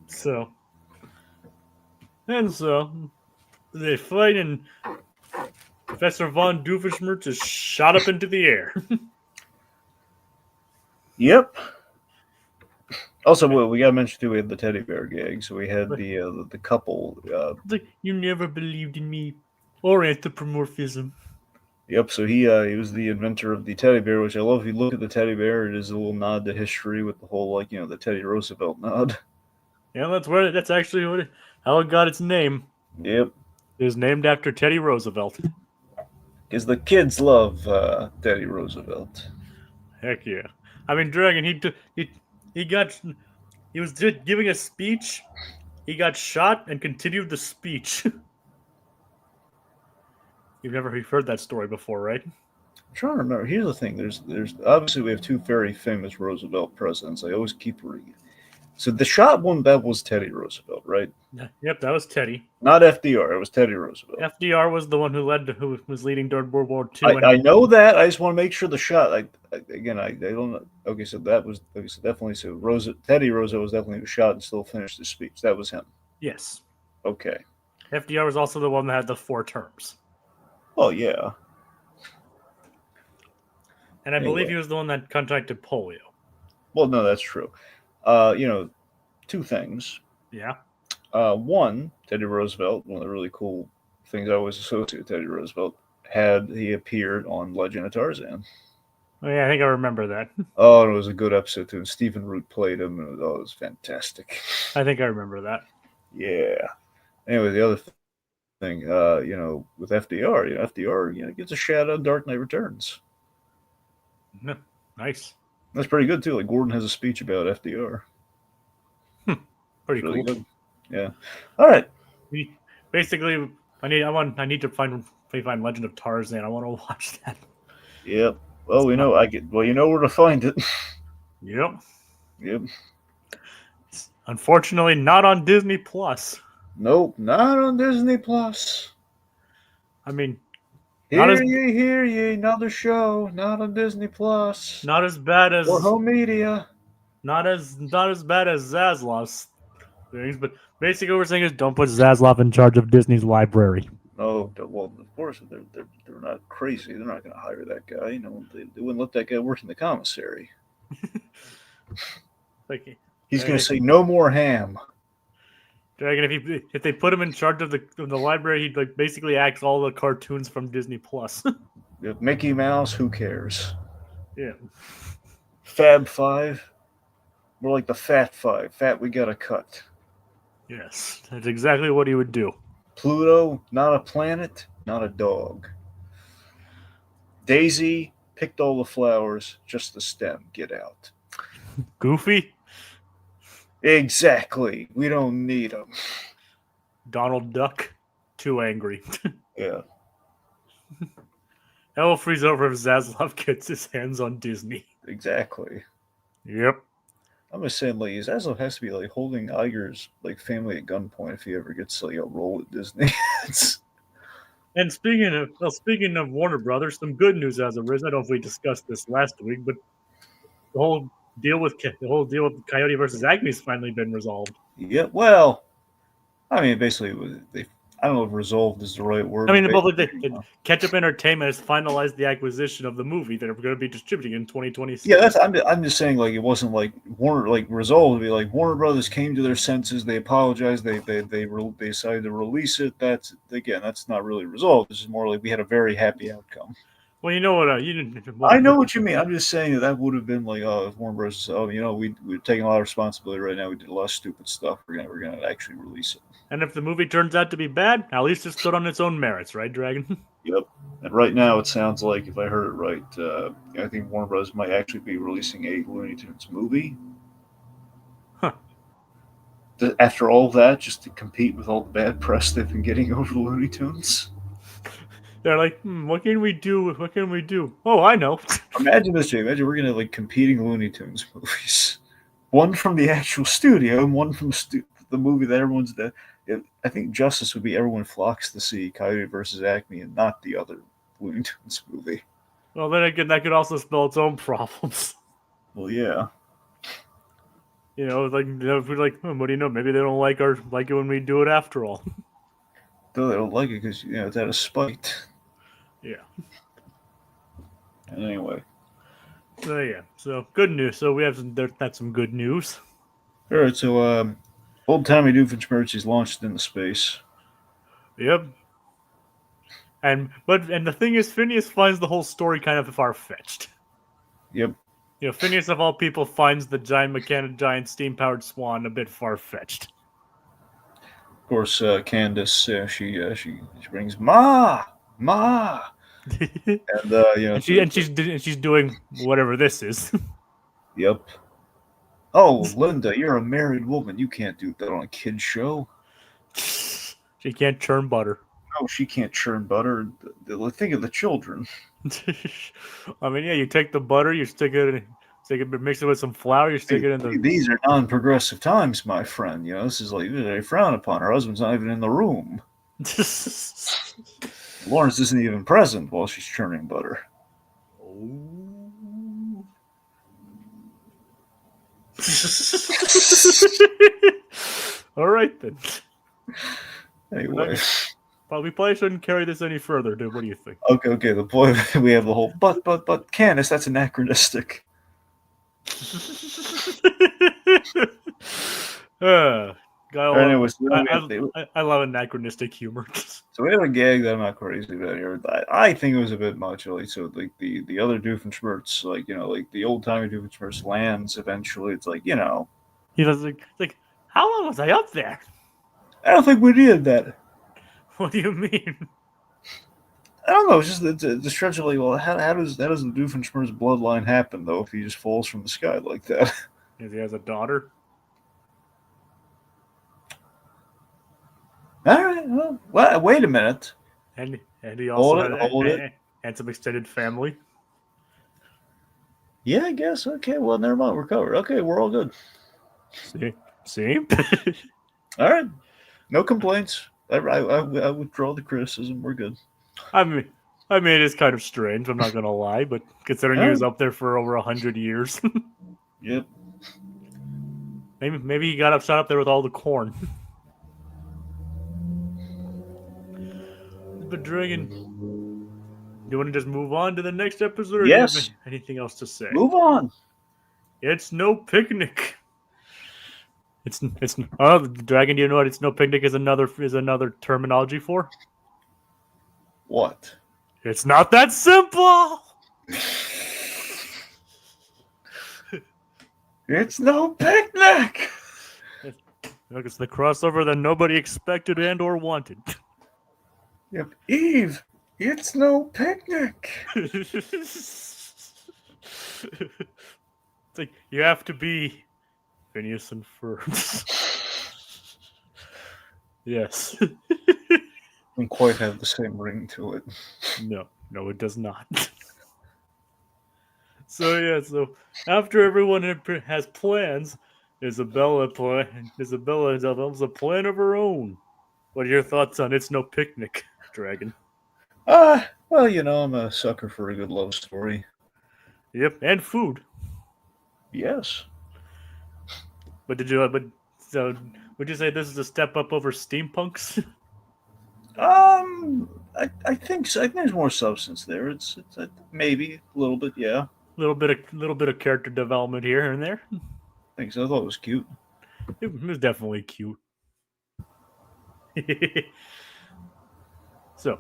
So they fight and Professor von Doofenshmirtz is shot up into the air. Yep. Also, we got to mention too, we had the teddy bear gag. So we had the couple. Like, you never believed in me or anthropomorphism. Yep. So he was the inventor of the teddy bear, which I love. If you look at the teddy bear, it is a little nod to history with the whole the Teddy Roosevelt nod. Yeah, that's actually how it got its name. Yep. It was named after Teddy Roosevelt. Because the kids love Teddy Roosevelt. Heck yeah! I mean, Dragon. He was giving a speech. He got shot and continued the speech. You've heard that story before, right? I'm trying to remember. Here's the thing. There's obviously we have two very famous Roosevelt presidents. I always keep reading. So the shot one, that was Teddy Roosevelt, right? Yep, that was Teddy. Not FDR. It was Teddy Roosevelt. FDR was the one who was leading during World War II. I know that. I just want to make sure the shot. I don't know. Okay, so that was definitely Teddy Roosevelt was definitely shot and still finished his speech. That was him. Yes. Okay. FDR was also the one that had the 4 terms. Oh yeah. And I believe he was the one that contracted polio. Well, no, that's true. 2 things. Yeah. One, Teddy Roosevelt, one of the really cool things I always associate with Teddy Roosevelt, he appeared on Legend of Tarzan. Oh, yeah, I think I remember that. Oh, it was a good episode too. And Stephen Root played him, and it was fantastic. I think I remember that. Yeah. Anyway, the other thing, with FDR, FDR, gets a shout out in Dark Knight Returns. Nice. That's pretty good too. Like Gordon has a speech about FDR. Pretty really cool. Good. Yeah. All right. Basically, I need to find Legend of Tarzan. I want to watch that. Yep. Well, you know where to find it. Yep. Yep. Unfortunately, not on Disney Plus. Nope, not on Disney Plus. I mean, hear ye, another show, not on Disney Plus. Not as bad as or home media. Not as bad as Zaslav's things, but basically what we're saying is don't put Zaslav in charge of Disney's library. Oh, well, of course they're not crazy. They're not going to hire that guy. They wouldn't let that guy work in the commissary. He's going to say no more ham. Dragon, if they put him in charge of the library, he'd basically act all the cartoons from Disney Plus. Mickey Mouse, who cares? Yeah. Fab Five, more like the Fat Five. Fat we gotta cut. Yes, that's exactly what he would do. Pluto, not a planet, not a dog. Daisy picked all the flowers, just the stem. Get out. Goofy. Exactly. We don't need him. Donald Duck, too angry. Yeah. That will freeze over if Zaslav gets his hands on Disney. Exactly. Yep. I'm just saying, Zaslav has to be holding Iger's family at gunpoint if he ever gets a role at Disney. And speaking of Warner Brothers, some good news has arisen. I don't know if we discussed this last week, but the whole deal with Coyote versus Acme has finally been resolved. Yeah, well, I mean, basically, I don't know if resolved is the right word. I mean, Ketchup Entertainment has finalized the acquisition of the movie that are going to be distributing in 2026. Yeah, I'm just saying, it wasn't Warner resolved. It'd be Warner Brothers came to their senses. They apologized. They decided to release it. That's not really resolved. This is more we had a very happy outcome. Well, you know what? I know what you mean. I'm just saying that would have been if Warner Bros. We're taking a lot of responsibility right now. We did a lot of stupid stuff. We're gonna actually release it. And if the movie turns out to be bad, at least it stood on its own merits, right, Dragon? Yep. And right now, it sounds like, if I heard it right, I think Warner Bros. Might actually be releasing a Looney Tunes movie. Huh. After all of that, just to compete with all the bad press they've been getting over the Looney Tunes. They're like, what can we do? What can we do? Oh, I know. Imagine this, Jay. Imagine we're gonna like competing Looney Tunes movies. One from the actual studio and one from the movie that everyone's. I think justice would be everyone flocks to see Coyote versus Acme and not the other Looney Tunes movie. Well, then again, that could also spell its own problems. Well, yeah. Like if we're like, what do you know? Maybe they don't like it when we do it after all. Though they don't like it because it's out of spite. Yeah. And anyway. So yeah. So good news. So we have that's some good news. All right. So old timey Doofenshmirtz is launched into space. Yep. And the thing is, Phineas finds the whole story kind of far fetched. Yep. Phineas of all people finds the giant steam powered swan a bit far fetched. Of course, Candace, she brings Ma. And she's doing whatever this is. Yep. Oh, Linda, you're a married woman. You can't do that on a kid's show. She can't churn butter. No, she can't churn butter. Think of the children. I mean, yeah, you take the butter, you mix it with some flour, you stick it in the. These are non-progressive times, my friend. This is like they frown upon. Her husband's not even in the room. Lawrence isn't even present while she's churning butter. Oh. All right then. Anyway, we probably shouldn't carry this any further, dude. What do you think? Okay. The point we have the whole but Candace, that's anachronistic. Anyways, I love anachronistic humor. So we have a gag that I'm not crazy about here. I think it was a bit much. So like the other Doofenshmirtz, like the old timey Doofenshmirtz lands eventually. It's like he was like, how long was I up there? I don't think we did that. What do you mean? I don't know. It's just the stretch of like, well, how does the Doofenshmirtz bloodline happen though? If he just falls from the sky like that? Because he has a daughter. All right. Well, wait a minute. And he also had some extended family. Yeah, I guess. Okay. Well, never mind. We're covered. Okay, we're all good. See. All right. No complaints. I withdraw the criticism. We're good. I mean, it is kind of strange. I'm not gonna lie, but considering he was up there for over 100 years. Yep. Maybe he got shot up there with all the corn. But Dragon, do you want to just move on to the next episode? Or yes. Do you have anything else to say? Move on. It's no picnic. Dragon. Do you know what it's no picnic is another terminology for? What? It's not that simple. It's no picnic. Look, it's the crossover that nobody expected and or wanted. Yep, Eve. It's no picnic. It's like you have to be Phineas and Ferb. Yes. Doesn't quite have the same ring to it. No, it does not. So after everyone has plans, Isabella develops a plan of her own. What are your thoughts on It's No Picnic, Dragon? Well, I'm a sucker for a good love story. Yep, and food. Yes. Would you say this is a step up over Steampunx? I think so. I think there's more substance there. It's maybe a little bit, yeah. Little bit of character development here and there. I think so. I thought it was cute. It was definitely cute. So,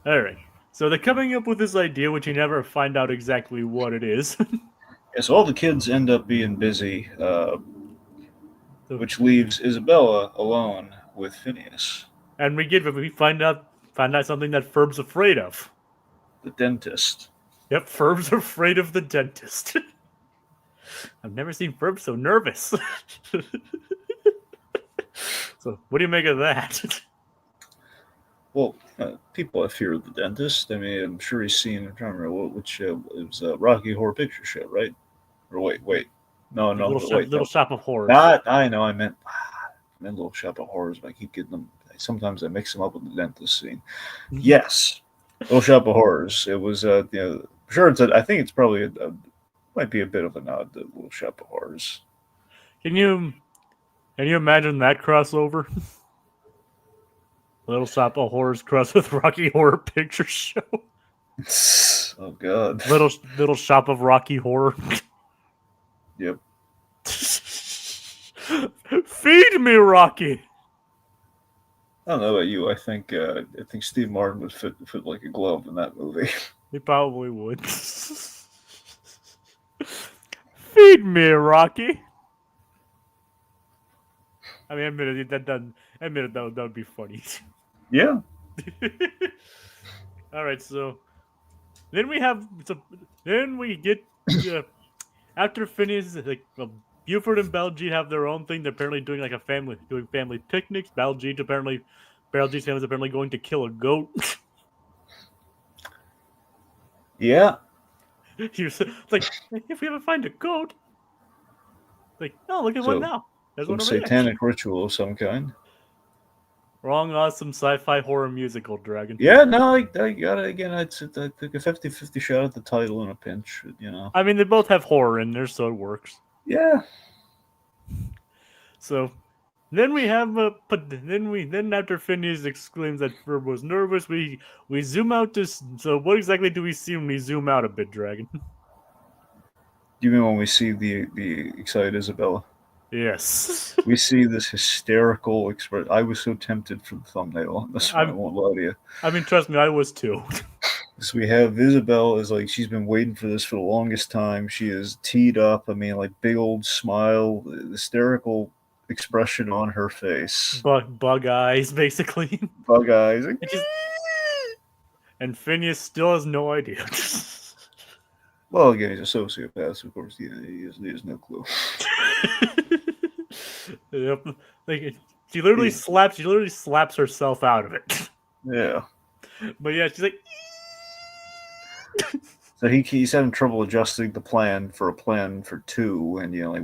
all right. So they're coming up with this idea, which you never find out exactly what it is. Yeah, so all the kids end up being busy, which leaves Isabella alone with Phineas. And we find out Find out something that Ferb's afraid of. The dentist. Yep, Ferb's afraid of the dentist. I've never seen Ferb so nervous. So, what do you make of that? Well, people have fear of the dentist. I mean, I'm sure he's seen. I'm trying to remember which it was Rocky Horror Picture Show, right? Or wait, no, Little Shop of Horrors. I know. I meant Little Shop of Horrors. But I keep getting them. Sometimes I mix them up with the dentist scene. Yes, Little Shop of Horrors. It was, sure. I think it's probably might be a bit of a nod to Little Shop of Horrors. Can you imagine that crossover? Little Shop of Horrors cross with Rocky Horror Picture Show. Oh God. Little Shop of Rocky Horror. Yep. Feed me, Rocky. I don't know about you. I think Steve Martin would fit like a glove in that movie. He probably would. Feed me, Rocky. I mean, admit that would be funny. Yeah. All right, so then we get after Phineas, like, Buford and Baljeet have their own thing. They're apparently doing like family picnics. Baljeet's family's apparently going to kill a goat. Yeah. He was like, if we ever find a goat, like, no, look at one now. There's Some one over satanic ritual of some kind. Wrong, awesome sci-fi horror musical, Dragon. Yeah, no, I got it again. I took a 50-50 shot at the title in a pinch, you know. I mean, they both have horror in there, so it works. Yeah. So then we have then after Phineas exclaims that Ferb was nervous, we zoom out to. So what exactly do we see when we zoom out a bit, Dragon? You mean when we see the excited Isabella? Yes. We see this hysterical expression. I was so tempted for the thumbnail on this one. I won't lie to you. I mean, trust me, I was too. So we have Isabella is like, she's been waiting for this for the longest time. She is teed up. I mean, like, big old smile, hysterical expression on her face. Bug eyes, basically. Bug eyes. And Phineas still has no idea. Well, again, he's a sociopath, so of course, he has no clue. Yep. Like, she literally slaps herself out of it. Yeah. But yeah, she's like. So he's having trouble adjusting the plan for two, and like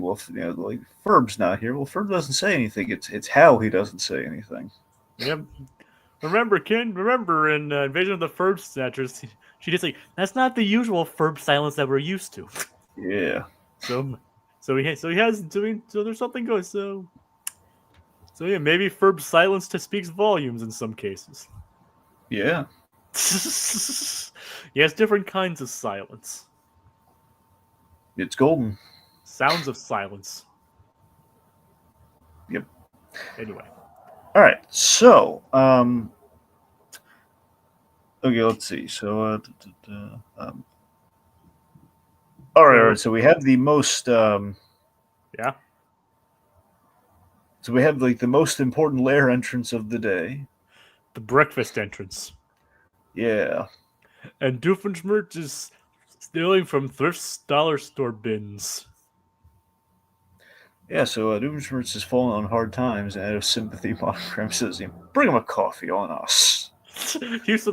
Ferb's not here. Well, Ferb doesn't say anything. It's how he doesn't say anything. Yep. Remember in Invasion of the Ferb Snatchers, she just like, that's not the usual Ferb silence that we're used to. Yeah. So there's something going. So yeah, maybe Ferb's silence speaks volumes in some cases. Yeah. Yes, different kinds of silence. It's golden. Sounds of silence. Yep. Anyway. All right. So, okay, let's see. So, all right. So we have the most. Yeah. So we have like the most important lair entrance of the day. The breakfast entrance. Yeah. And Doofenshmirtz is stealing from thrift dollar store bins. Yeah, so Doofenshmirtz is falling on hard times, and out of sympathy, Monogram says, "Bring him a coffee on us." Use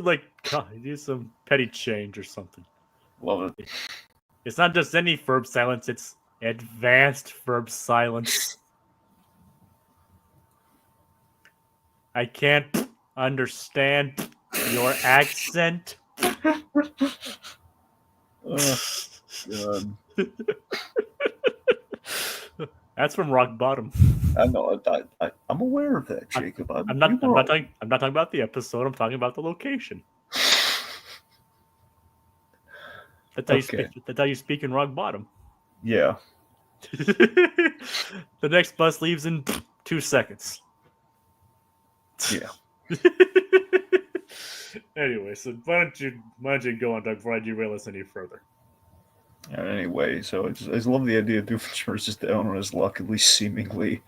some petty change or something. Love it. It's not just any Ferb silence; it's advanced Ferb silence. I can't understand your accent. Oh, God. That's from Rock Bottom. I know. I'm aware of that, Jacob. I'm not talking about the episode. I'm talking about the location. That's how you speak in Rock Bottom. Yeah. The next bus leaves in 2 seconds. Yeah. Anyway, so why don't you go on, Doug, before I derail us any further? Anyway, so I just love the idea of Doofenshmirtz just down on his luck, at least seemingly.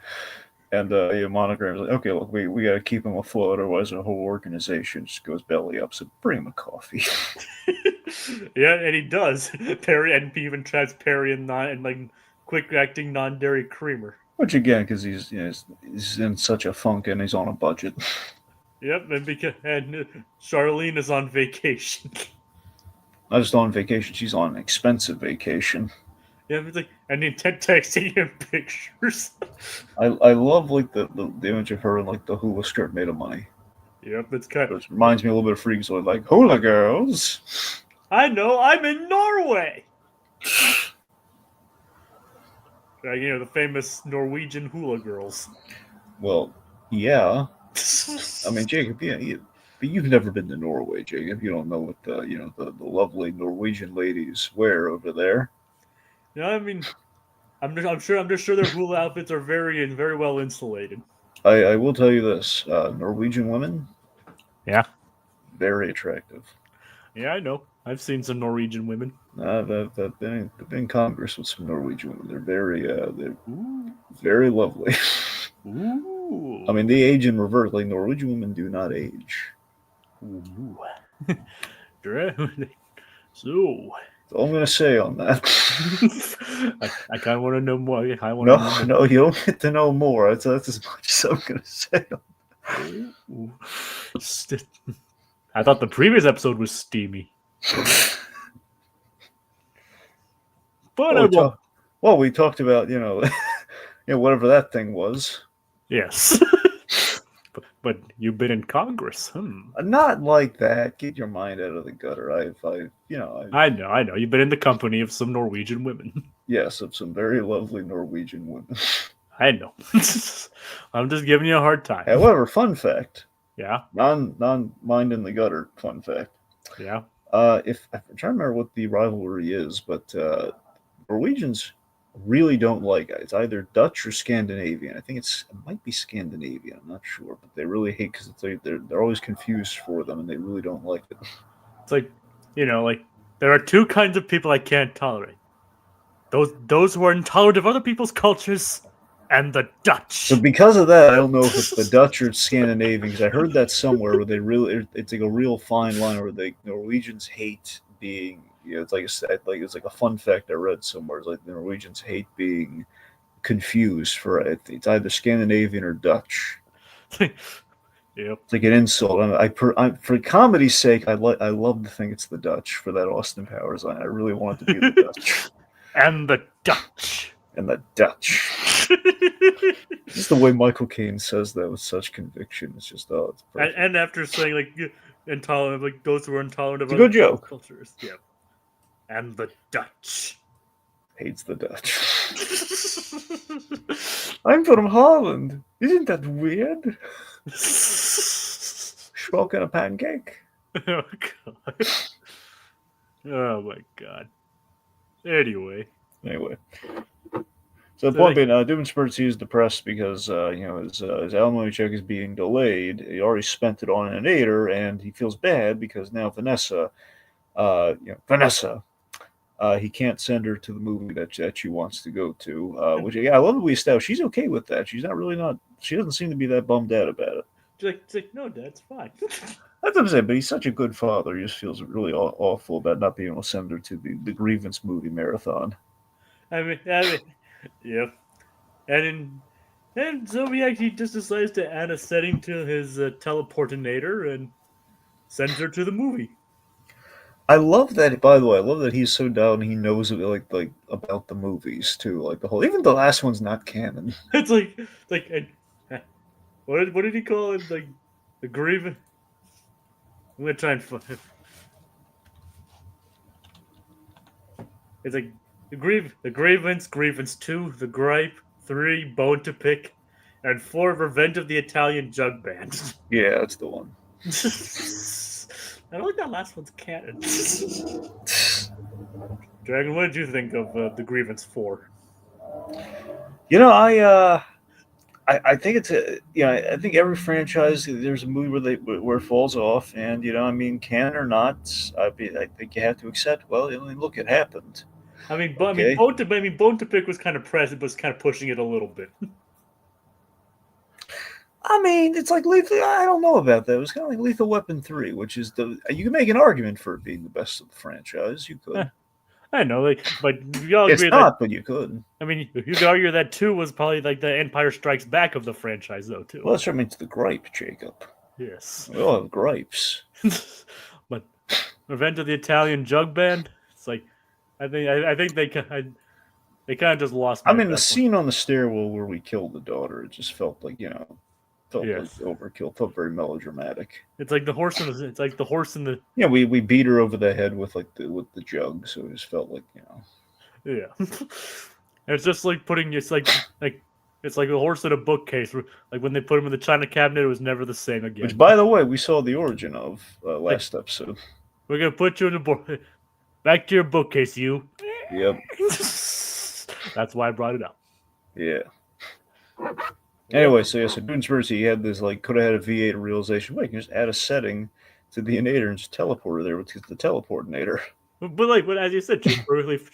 And Monogram's like, okay, look, we got to keep him afloat, otherwise the whole organization just goes belly up. So bring him a coffee. Yeah, and he does. Perry, and he even tries Perry and quick acting non-dairy creamer. Which again, because he's in such a funk and he's on a budget. Yep, and Charlene is on vacation. Not just on vacation, she's on an expensive vacation. Yeah, it's like, and he's texting him pictures. I love like the image of her in like the hula skirt made of money. Yep, it's kind It reminds me a little bit of Freakazoid, like hula girls. I know, I'm in Norway. The famous Norwegian hula girls. Well, yeah. I mean, Jacob, but you've never been to Norway, Jacob. You don't know what the lovely Norwegian ladies wear over there. Yeah, I mean, I'm just sure their hula outfits are very well insulated. I will tell you this: Norwegian women, yeah, very attractive. Yeah, I know. I've seen some Norwegian women. I've been in Congress with some Norwegian women. They're very lovely. Ooh. I mean, they age in reverse. Like Norwegian women do not age. Ooh. So. That's all I'm gonna say on that. I kind of want to know more. No, you don't get to know more. That's as much as I'm gonna say. I thought the previous episode was steamy. But we talked about whatever that thing was. Yes. But you've been in Congress. Not like that. Get your mind out of the gutter. I know. You've been in the company of some Norwegian women. Yes, of some very lovely Norwegian women. I know. I'm just giving you a hard time. However, fun fact. Yeah. Non mind in the gutter. Fun fact. Yeah. If I'm trying to remember what the rivalry is, but Norwegians really don't like it. It's either Dutch or Scandinavian. I think it might be Scandinavian. I'm not sure, but they really hate because they're always confused for them, and they really don't like it. It's like there are two kinds of people I can't tolerate: those who are intolerant of other people's cultures, and the Dutch. So because of that, I don't know if it's the Dutch or Scandinavian, because I heard that somewhere where it's like a real fine line where the Norwegians hate being. It's like a fun fact I read somewhere. It's like the Norwegians hate being confused for it. It's either Scandinavian or Dutch. Yep. It's like an insult. For comedy's sake, I love to think it's the Dutch for that Austin Powers line. I really want it to be the Dutch. And the Dutch. And the Dutch. Just the way Michael Caine says that with such conviction. It's just it's perfect. And after saying intolerant, those who are intolerant of other joke. Cultures. Yeah. And the Dutch. Hates the Dutch. I'm from Holland. Isn't that weird? Smoking a pancake. Oh god. Oh my god. Anyway. So the point being, Doofenshmirtz is depressed because his alimony check is being delayed. He already spent it on an inator, and he feels bad because now Vanessa, he can't send her to the movie that she wants to go to. Which I love that we established she's okay with that. She's not. She doesn't seem to be that bummed out about it. She's like, no, Dad, it's fine. That's what I'm saying, but he's such a good father. He just feels really awful about not being able to send her to the grievance movie marathon. I mean, yeah. And so he actually just decides to add a setting to his teleportinator and sends her to the movie. I love that. By the way, I love that he's so down. He knows like about the movies too. Like the whole, even the last one's not canon. It's like what did he call it? Like the grievance. I'm gonna try and find. It's like the grievance, grievance 2, the gripe, 3, bone to pick, and 4, revenge of the Italian jug band. Yeah, that's the one. I don't think that last one's canon. Dragon, what did you think of the grievance 4? I think it's I think every franchise there's a movie where it falls off, and canon or not, I think you have to accept. Well, look, it happened. Bone to pick was kind of pushing it a little bit. I mean, it's like Lethal. I don't know about that. It was kind of like Lethal Weapon 3, which is you can make an argument for it being the best of the franchise. You could. I know, like, but we all It's agree not, that. but you could. I mean, you could argue that 2 was probably like the Empire Strikes Back of the franchise, though, too. Well, that's what I mean to the gripe, Jacob. Yes. We all have gripes. But Revenge of the Italian Jug Band. It's like, I think they kind of just lost. I mean, the scene on the stairwell where we killed the daughter, it just felt like like overkill. Felt very melodramatic. It's like the horse in the. It's like the horse in the. Yeah, we beat her over the head with the jug, so it just felt like Yeah, it's just like putting it's like it's like a horse in a bookcase. Like when they put him in the china cabinet, it was never the same again. Which, by the way, we saw the origin of last episode. We're gonna put you in the back to your bookcase, you. Yep. That's why I brought it up. Yeah. Anyway, so Doofenshmirtz, he had this could have had a V8 realization. Wait, you can just add a setting to the inator and just teleport her there with the teleportinator. But as you said, she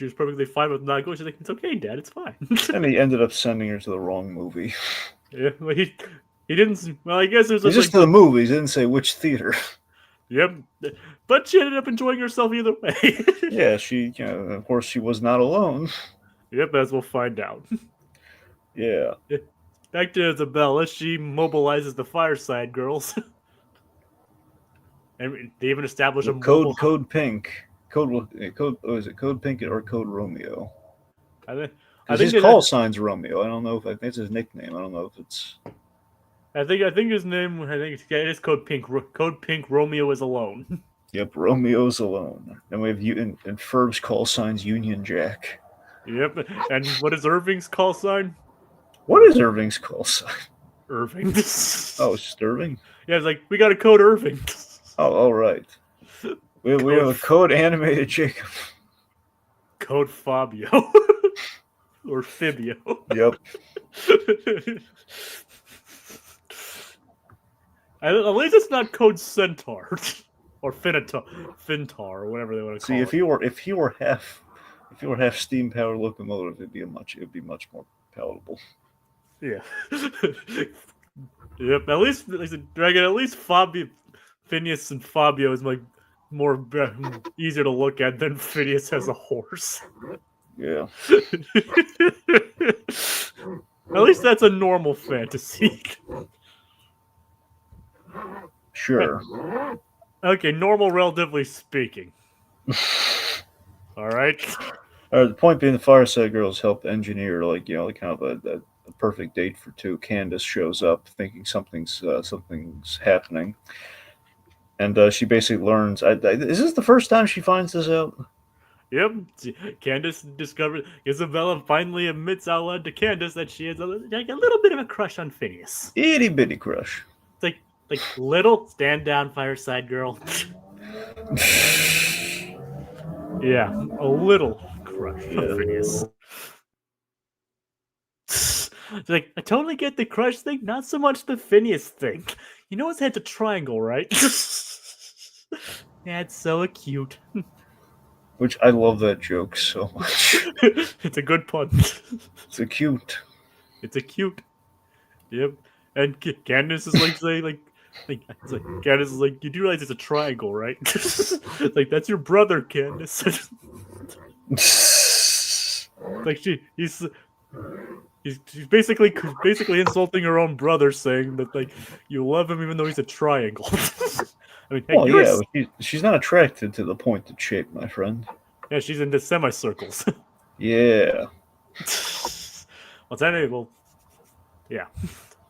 was perfectly fine with not going. She's like, it's okay, Dad, it's fine. And he ended up sending her to the wrong movie. Yeah, well, he didn't. Well, I guess there's just to the movies. He didn't say which theater. Yep, but she ended up enjoying herself either way. Yeah, she, of course, she was not alone. Yep, as we'll find out. Yeah. Back to Isabella, she mobilizes the Fireside Girls. And they even establish a code pink. Code is it Code Pink or Code Romeo? I think his call sign's Romeo. I don't know if I think it's his nickname. I don't know if it's. I think his name. It is Code Pink. Code Pink. Romeo is alone. Yep, Romeo's alone. And we have and Ferb's call sign's Union Jack. Yep, and what is Irving's call sign? What is Irving's call sign? Irving. Oh, it's just Irving? Yeah, it's like, we got a code Irving. Oh, all right. We have a code animated Jacob. Code Fabio. Or Fibio. Yep. At least it's not code Centaur. Or Fintar, or whatever they want to call it. See, if he were half steam powered locomotive, it'd be much more palatable. Yeah. Yep. At least Dragon. At least Phineas and Fabio is like more easier to look at than Phineas as a horse. Yeah. At least that's a normal fantasy. Sure. Okay, normal, relatively speaking. All right. The point being, the Fireside Girls help engineer, kind of a perfect date for 2. Candace shows up thinking something's happening, and she basically learns. Is this the first time she finds this out? Yep. Candace discovers. Isabella finally admits out loud to Candace that she has a little bit of a crush on Phineas. Itty bitty crush. It's like little stand down Fireside Girl. Yeah, a little crush on Phineas. It's like, I totally get the crush thing, not so much the Phineas thing. You know his head's a triangle, right? Yeah, it's so cute. Which I love that joke so much. It's a good pun. It's a cute. It's a cute. Yep. And Candace is like saying it's like Candace is like, you do realize it's a triangle, right? It's like, that's your brother, Candace. Like he's basically insulting her own brother, saying that like you love him even though he's a triangle. I mean, hey, she's not attracted to the pointed shape, my friend. Yeah, she's into semicircles. Yeah. Well, yeah.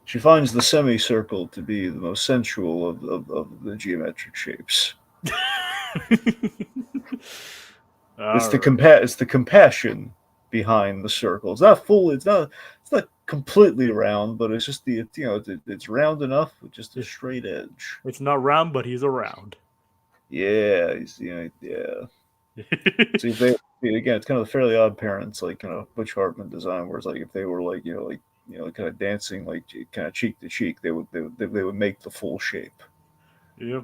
She finds the semicircle to be the most sensual of the geometric shapes. It's the compassion behind the circle. It's not full. It's not completely round, but it's just it's round enough with just a straight edge. It's not round, but he's around. Yeah, yeah. See, again, it's kind of the Fairly Odd Parents, like kind of Butch Hartman design, where it's like if they were kind of dancing kind of cheek to cheek, they would make the full shape. Yeah.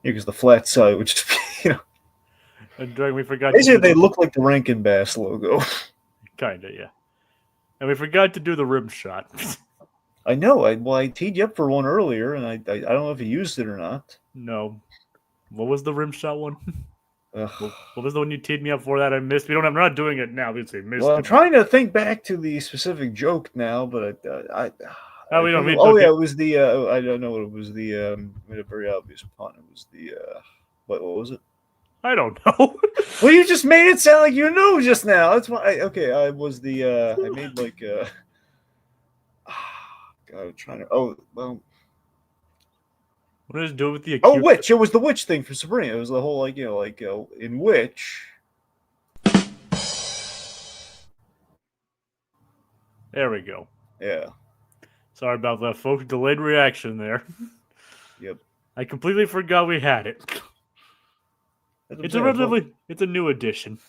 Because the flat side would just be, And we forgot. Basically, they look like the Rankin Bass logo. Kinda, yeah. And we forgot to do the rim shot. I know. I teed you up for one earlier, and I don't know if you used it or not. No. What was the rim shot one? Ugh. What was the one you teed me up for that I missed? I'm not doing it now. Let's say missed. Well, I'm trying to think back to the specific joke now, but We don't. it was the. I don't know what it was. The a very obvious pun. It was the. What was it? I don't know. Well, you just made it sound like you knew just now. That's why. I was the. I made like. God, I'm trying to. Oh well. What does it do with the acute? Oh, witch! It was the witch thing for Sabrina. It was the whole in witch. There we go. Yeah. Sorry about that, folks. Delayed reaction there. Yep. I completely forgot we had it. It's a new addition.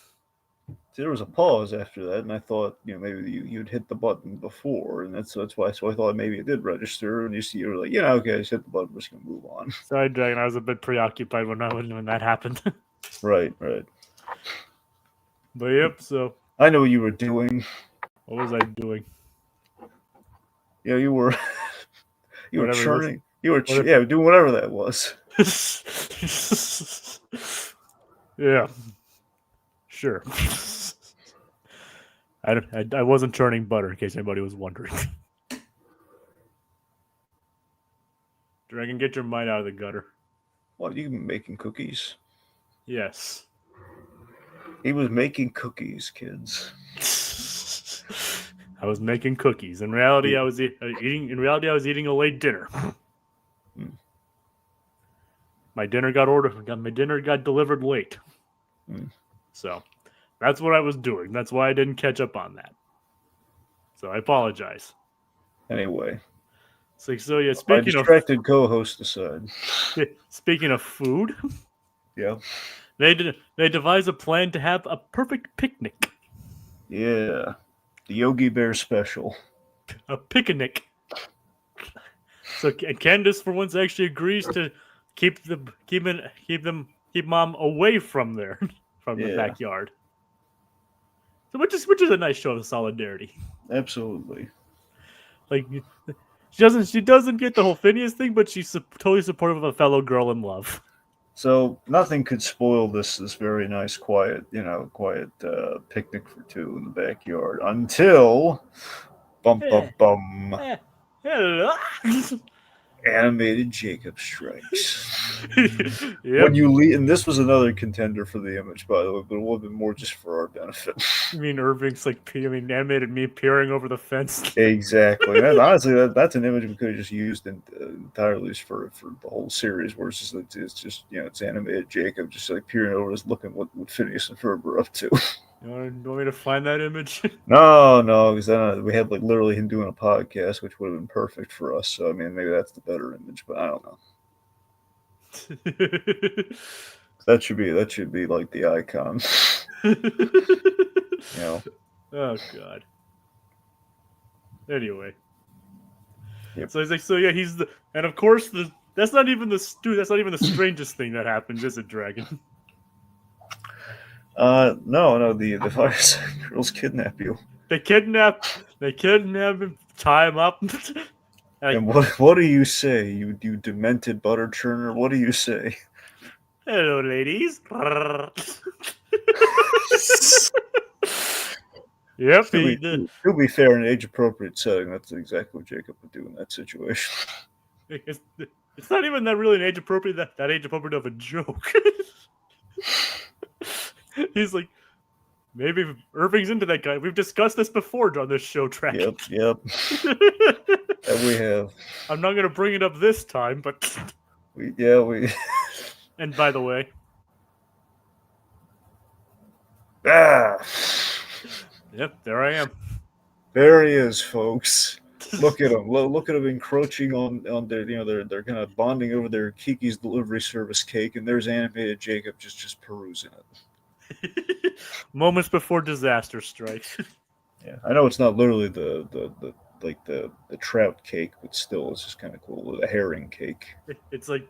See, there was a pause after that, and I thought, maybe you'd hit the button before, and that's why. So I thought maybe it did register, and you were like, okay, just hit the button. We're just gonna move on. Sorry, Dragon. I was a bit preoccupied when that happened. Right. But yep. So I know what you were doing. What was I doing? Yeah, you were. You were churning. You were doing whatever that was. Yeah. Sure. I wasn't churning butter, in case anybody was wondering. Dragon, get your mind out of the gutter. What, you been making cookies? Yes. He was making cookies, kids. I was making cookies. In reality, I was eating a late dinner. My dinner got delivered late. So that's what I was doing. That's why I didn't catch up on that. So I apologize. Anyway. So yeah, my distracted co-host aside. Speaking of food. Yeah. They devised a plan to have a perfect picnic. Yeah. The Yogi Bear special. A picnic. So Candace, for once, actually agrees to keep Mom away from the backyard. So which is a nice show of solidarity. Absolutely. Like she doesn't get the whole Phineas thing, but she's totally supportive of a fellow girl in love. So nothing could spoil this very nice, quiet picnic for two in the backyard until bum. Hello. Animated Jacob strikes. Yep. When you leave, and this was another contender for the image, by the way, but a little bit more just for our benefit. You mean Irving's animated me peering over the fence? Exactly. Honestly, that's an image we could have just used entirely for the whole series, where it's just it's animated Jacob just like peering over, just looking what Phineas and Ferb are up to. You want me to find that image? No, because then we had literally him doing a podcast, which would have been perfect for us. So I mean, maybe that's the better image, but I don't know. That should be like the icon. Oh God. Anyway. Yep. So he's like, and of course that's not even the strangest thing that happens, is it, Dragon? No, the Fireside Girls kidnap you. They kidnap him, tie him up. And what do you say, you demented butter churner? What do you say? Hello, ladies. Yep. To be fair, in an age-appropriate setting, that's exactly what Jacob would do in that situation. It's not even that really an age-appropriate, that age-appropriate of a joke. He's like, maybe Irving's into that guy. We've discussed this before on this show track. Yep. That we have. I'm not going to bring it up this time, but... We... And by the way... Yep, there I am. There he is, folks. Look at him. Look at him encroaching on their, they're kind of bonding over their Kiki's delivery service cake, and there's animated Jacob just perusing it. Moments before disaster strikes. Yeah, I know it's not literally the trout cake, but still, it's just kind of cool. The herring cake. It's like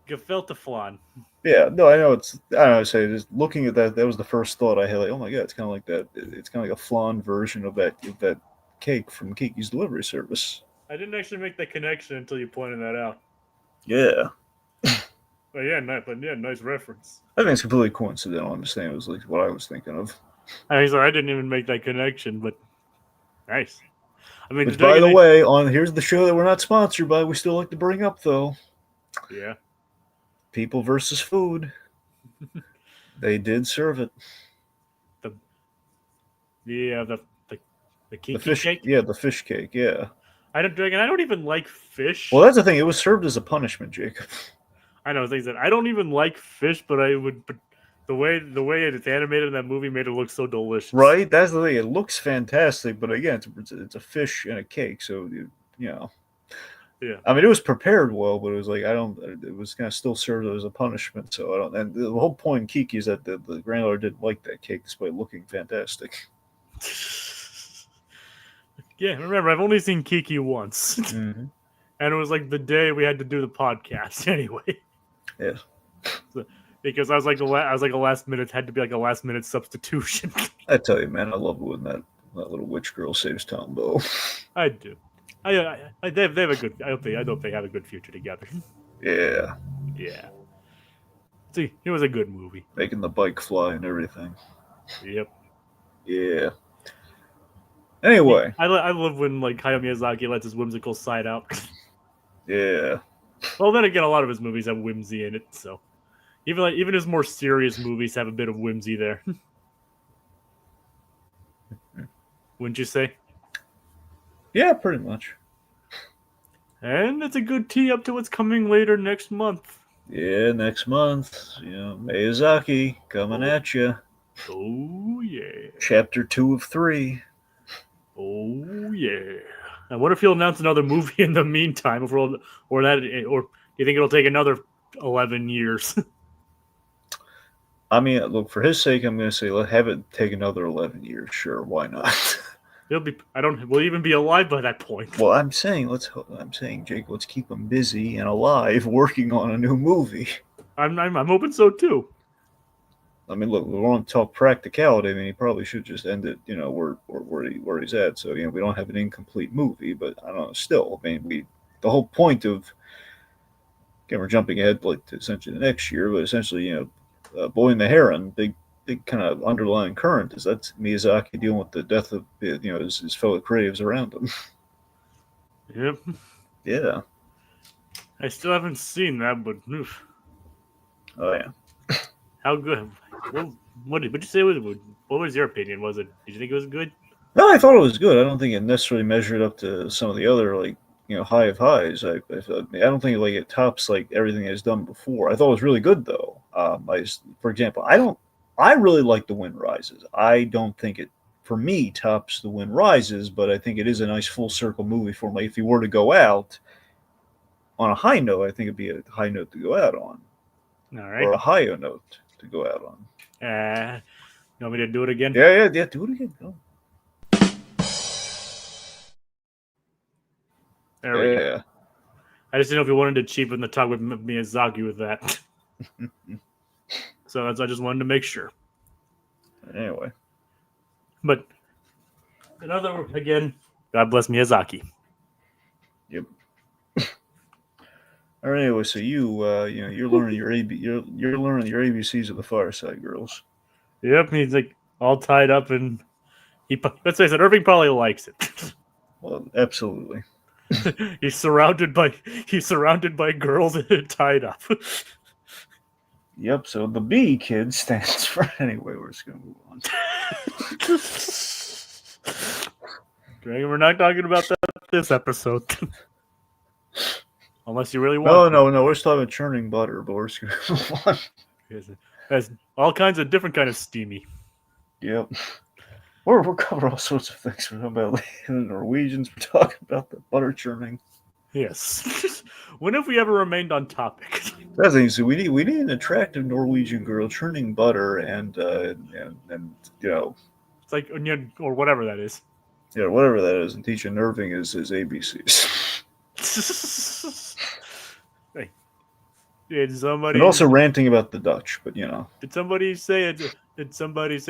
gefilte flan. Yeah, no, I know it's. I don't know. Say just looking at that was the first thought I had. Like, oh my god, it's kind of like that. It's kind of like a flan version of that cake from Kiki's delivery service. I didn't actually make that connection until you pointed that out. Yeah. But yeah, nice reference. I think it's completely coincidental. I'm just saying it was like what I was thinking of. I didn't even make that connection, but nice. I mean, which, by the way, here's the show that we're not sponsored by. We still like to bring up though. Yeah. People versus food. They did serve it. The Kiki fish cake. Yeah, the fish cake. Yeah. I don't even like fish. Well, that's the thing. It was served as a punishment, Jacob. I know things that I don't even like fish, but I would. But the way it's animated in that movie made it look so delicious. Right. That's the thing. It looks fantastic, but again, it's a fish and a cake, so you know. Yeah. I mean, it was prepared well, but it was like it was kind of still served as a punishment. So I don't. And the whole point in Kiki is that the granddaughter didn't like that cake, despite looking fantastic. Yeah, remember, I've only seen Kiki once, mm-hmm. And it was like the day we had to do the podcast anyway. Yeah. So, because I was like a last minute had to be like a last minute substitution. I tell you, man, I love when that little witch girl saves Tombo. I do. They have a good. I hope they have a good future together. Yeah. Yeah. See, it was a good movie. Making the bike fly and everything. Yep. Yeah. Anyway, I love when like Hayao Miyazaki lets his whimsical side out. Yeah. Well, then again, a lot of his movies have whimsy in it, so even his more serious movies have a bit of whimsy there. Wouldn't you say? Yeah, pretty much. And it's a good tee up to what's coming later next month. Yeah, next month. Miyazaki coming at you. Oh yeah. Chapter 2 of 3. Oh yeah. I wonder if he'll announce another movie in the meantime, or do you think it'll take another 11 years? I mean, look, for his sake, I'm going to say let have it take another 11 years. Sure, why not? We'll even be alive by that point. Well, I'm saying, Jake, let's keep him busy and alive working on a new movie. I'm hoping so too. I mean, look, we want to talk practicality. I mean, he probably should just end it, where he's at. So, we don't have an incomplete movie, but I don't know. Still, I mean, the whole point of, again, we're jumping ahead like to essentially the next year, but essentially, Boy and the Heron, big kind of underlying current is that's Miyazaki dealing with the death of his fellow creatives around him. Yep. Yeah. I still haven't seen that, but oof. Oh yeah. How good? What did you say? What was your opinion? Did you think it was good? No, I thought it was good. I don't think it necessarily measured up to some of the other high of highs. I don't think it tops like everything it's done before. I thought it was really good though. For example, I really like The Wind Rises. I don't think it, for me, tops The Wind Rises, but I think it is a nice full circle movie for me. If you were to go out on a high note, I think it'd be a high note to go out on. All right. Or a higher note to go out on. You want me to do it again? Yeah, do it again. Go. There we go. I just didn't know if you wanted to cheapen the talk with Miyazaki with that. So I just wanted to make sure. Anyway. But again, God bless Miyazaki. Yep. All right. Anyway, so you're learning your you're learning your ABCs of the Fireside Girls. Yep, he's like all tied up, and let's face it, Irving probably likes it. Well, absolutely. He's surrounded by girls tied up. Yep. So the B kid stands for anyway. We're just gonna move on. Dragon, we're not talking about that this episode. Unless you really want. No. We're just talking about churning butter, but we're just gonna move on. There's all kinds of different kind of steamy. Yep. We'll cover all sorts of things. We're talking about the Norwegians. We're talking about the butter churning. Yes. When have we ever remained on topic? That's the thing. So we need an attractive Norwegian girl churning butter and it's like or whatever that is. Yeah, whatever that is, and teaching Irving his ABCs. Hey, did somebody? And also ranting about the Dutch, but Did somebody say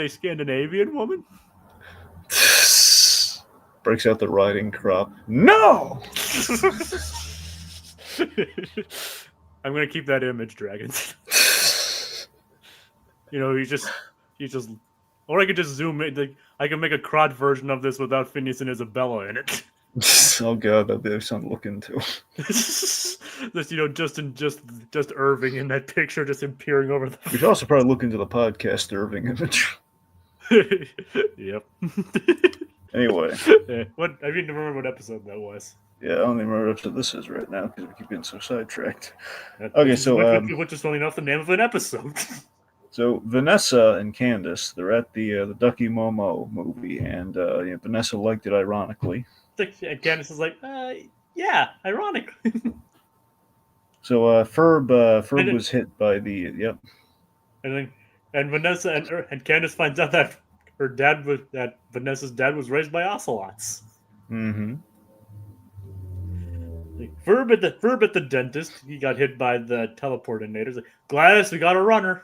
Scandinavian woman? breaks out the riding crop. No! I'm gonna keep that image, dragons. He's just, or I could just zoom in. Like, I can make a crotch version of this without Phineas and Isabella in it. Oh god, that'd be something to look into. Just just Irving in that picture, just him peering over the. We should also probably look into the podcast Irving image. Yep. Anyway. What I need to remember what episode that was. Yeah, I don't even remember what episode this is right now because we keep getting so sidetracked. Okay, so which is funny enough the name of an episode. So Vanessa and Candace, they're at the Ducky Momo movie, and Vanessa liked it ironically. And Candace is like, yeah, ironically. So Ferb was hit by the yep. And Vanessa and Candace finds out that Vanessa's dad was raised by ocelots. Mm-hmm. Like, Ferb at the dentist, he got hit by the teleportinator. Like, Gladys, we got a runner.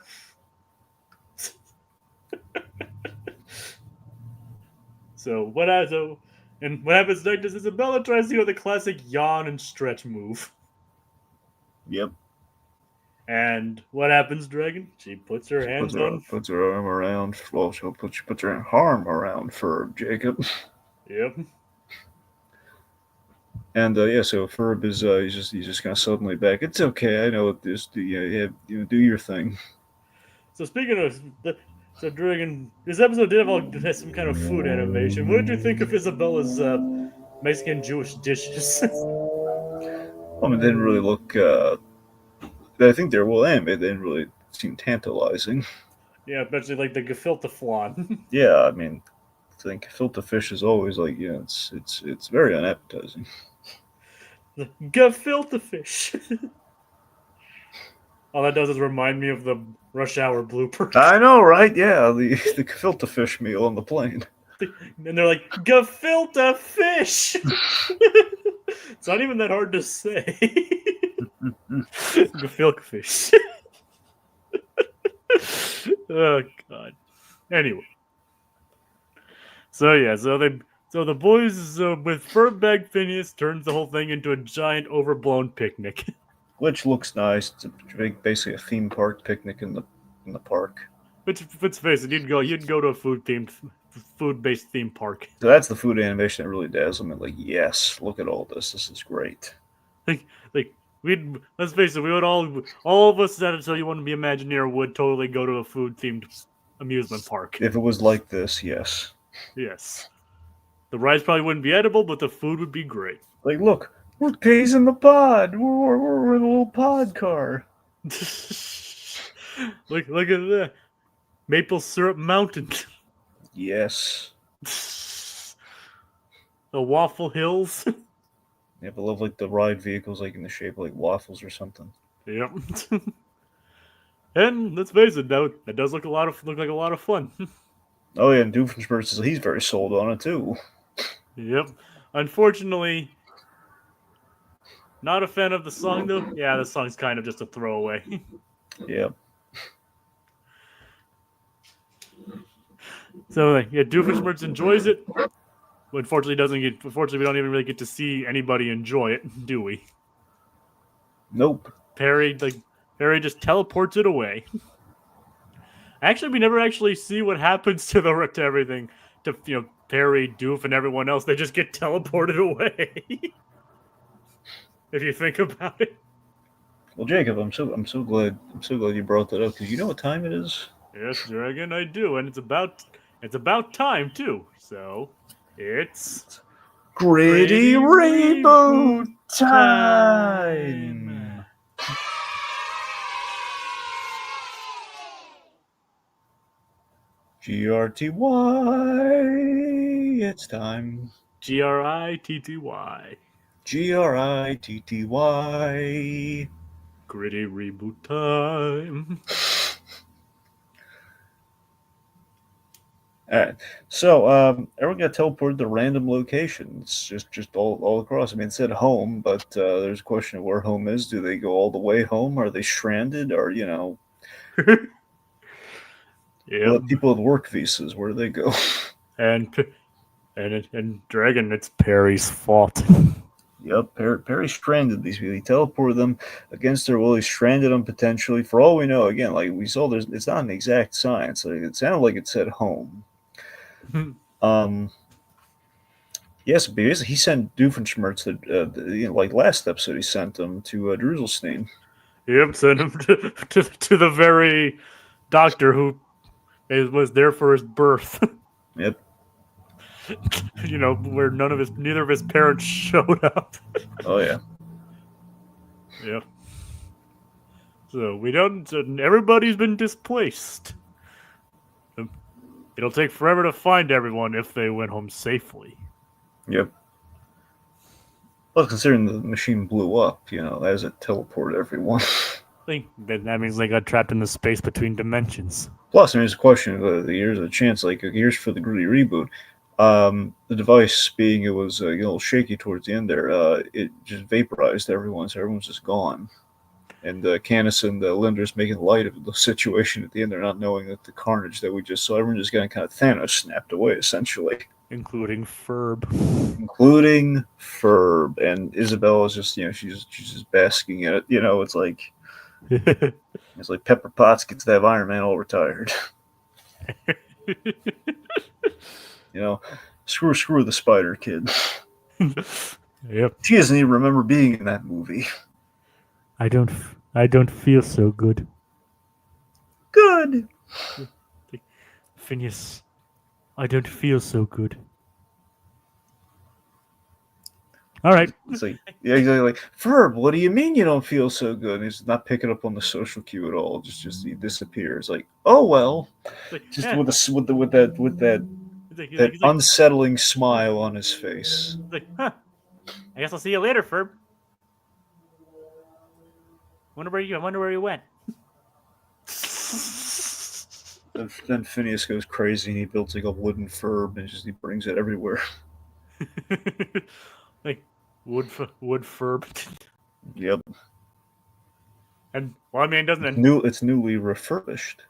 So what happens next is Isabella tries to do the classic yawn and stretch move. Yep. And what happens, Dragon? She puts her hands on. Puts her arm around. Well, she puts her arm around Ferb, Jacob. Yep. And so Ferb is he's just kind of suddenly back. It's okay. I know what this. Do your thing. So speaking of so Dragon, this episode did have some kind of food animation. What did you think of Isabella's Mexican Jewish dishes? Well, it didn't really look. I think they're well animated. They didn't really seem tantalizing. Yeah, especially like the gefilte flan. Yeah, I mean, I think gefilte fish is always like it's very unappetizing. The gefilte fish. All that does is remind me of the Rush Hour blooper. I know, right? Yeah, the gefilte fish meal on the plane. And they're like, gefilte fish! It's not even that hard to say. Gefilte fish. Oh, God. Anyway. So the boys with Furbag Phineas turns the whole thing into a giant overblown picnic. Which looks nice. It's basically a theme park picnic in the park. Let's face it, you'd go to a food-based theme park. So that's the food animation that really dazzled me. Like, yes, look at all this. This is great. Let's face it, we would all of us that until you want to be Imagineer would totally go to a food-themed amusement park. If it was like this, yes. Yes. The rides probably wouldn't be edible, but the food would be great. Like, look, we're peas in the pod. We're in a little pod car. Look at that. Maple Syrup Mountain. Yes. The Waffle Hills. Yeah, but I love like the ride vehicles like in the shape of like waffles or something. Yep. And let's face it, that does look like a lot of fun. Oh yeah, and Doofenshmirtz he's very sold on it too. Yep. Unfortunately, not a fan of the song though. Yeah, the song's kind of just a throwaway. Yep. So yeah, Doofenshmirtz enjoys it. But unfortunately, we don't even really get to see anybody enjoy it, do we? Nope. Perry just teleports it away. Actually, we never actually see what happens to everything. To Perry, Doof, and everyone else. They just get teleported away. If you think about it. Well, Jacob, I'm so glad you brought that up because you know what time it is. Yes, Dragon, I do, and it's about time too. So it's Gritty Rainbow time. GRTY, it's time. GRITTY. GRITTY. Gritty reboot time. Alright, so everyone got teleported to random locations, just all across. I mean, it said home, but there's a question of where home is. Do they go all the way home? Are they stranded? Or, Yeah. Well, people with work visas, where do they go? And And Dragon, it's Perry's fault. Yep, Perry stranded these people. He teleported them against their will. He stranded them potentially. For all we know, again, like we saw, it's not an exact science. Like, it sounded like it said home. Yes, basically he sent Doofenshmirtz, like last episode, he sent them to Jerusalem. Yep, sent him to the very doctor who was there for his birth. Yep. Where neither of his parents showed up. Oh yeah. Yep. So everybody's been displaced. It'll take forever to find everyone if they went home safely. Yep. Well, considering the machine blew up, as it teleported everyone. That means they got trapped in the space between dimensions. Plus, there's a question of here's a chance, like here's for the Gritty reboot. The device, being it was a little shaky towards the end there, it just vaporized everyone, so everyone's just gone. And Canis and Linder's making light of the situation at the end. They're not knowing that the carnage that we just saw, everyone just got kind of Thanos snapped away, essentially. Including Ferb. And Isabella's just, she's just basking in it. It's like it's like Pepper Potts gets to have Iron Man all retired. Screw the Spider Kid. Yep. She doesn't even remember being in that movie. I don't feel so good. Good. Phineas, I don't feel so good. All right. It's like, yeah, exactly. Like, Ferb, what do you mean you don't feel so good? And he's not picking up on the social cue at all. Just he disappears. Like, oh well. Just with that unsettling smile on his face. Like, huh. I guess I'll see you later, Ferb. Wonder where you went. Then Phineas goes crazy and he builds like a wooden Ferb and he brings it everywhere. Like wood Ferb. Yep. And well, I mean, doesn't it? It's newly refurbished.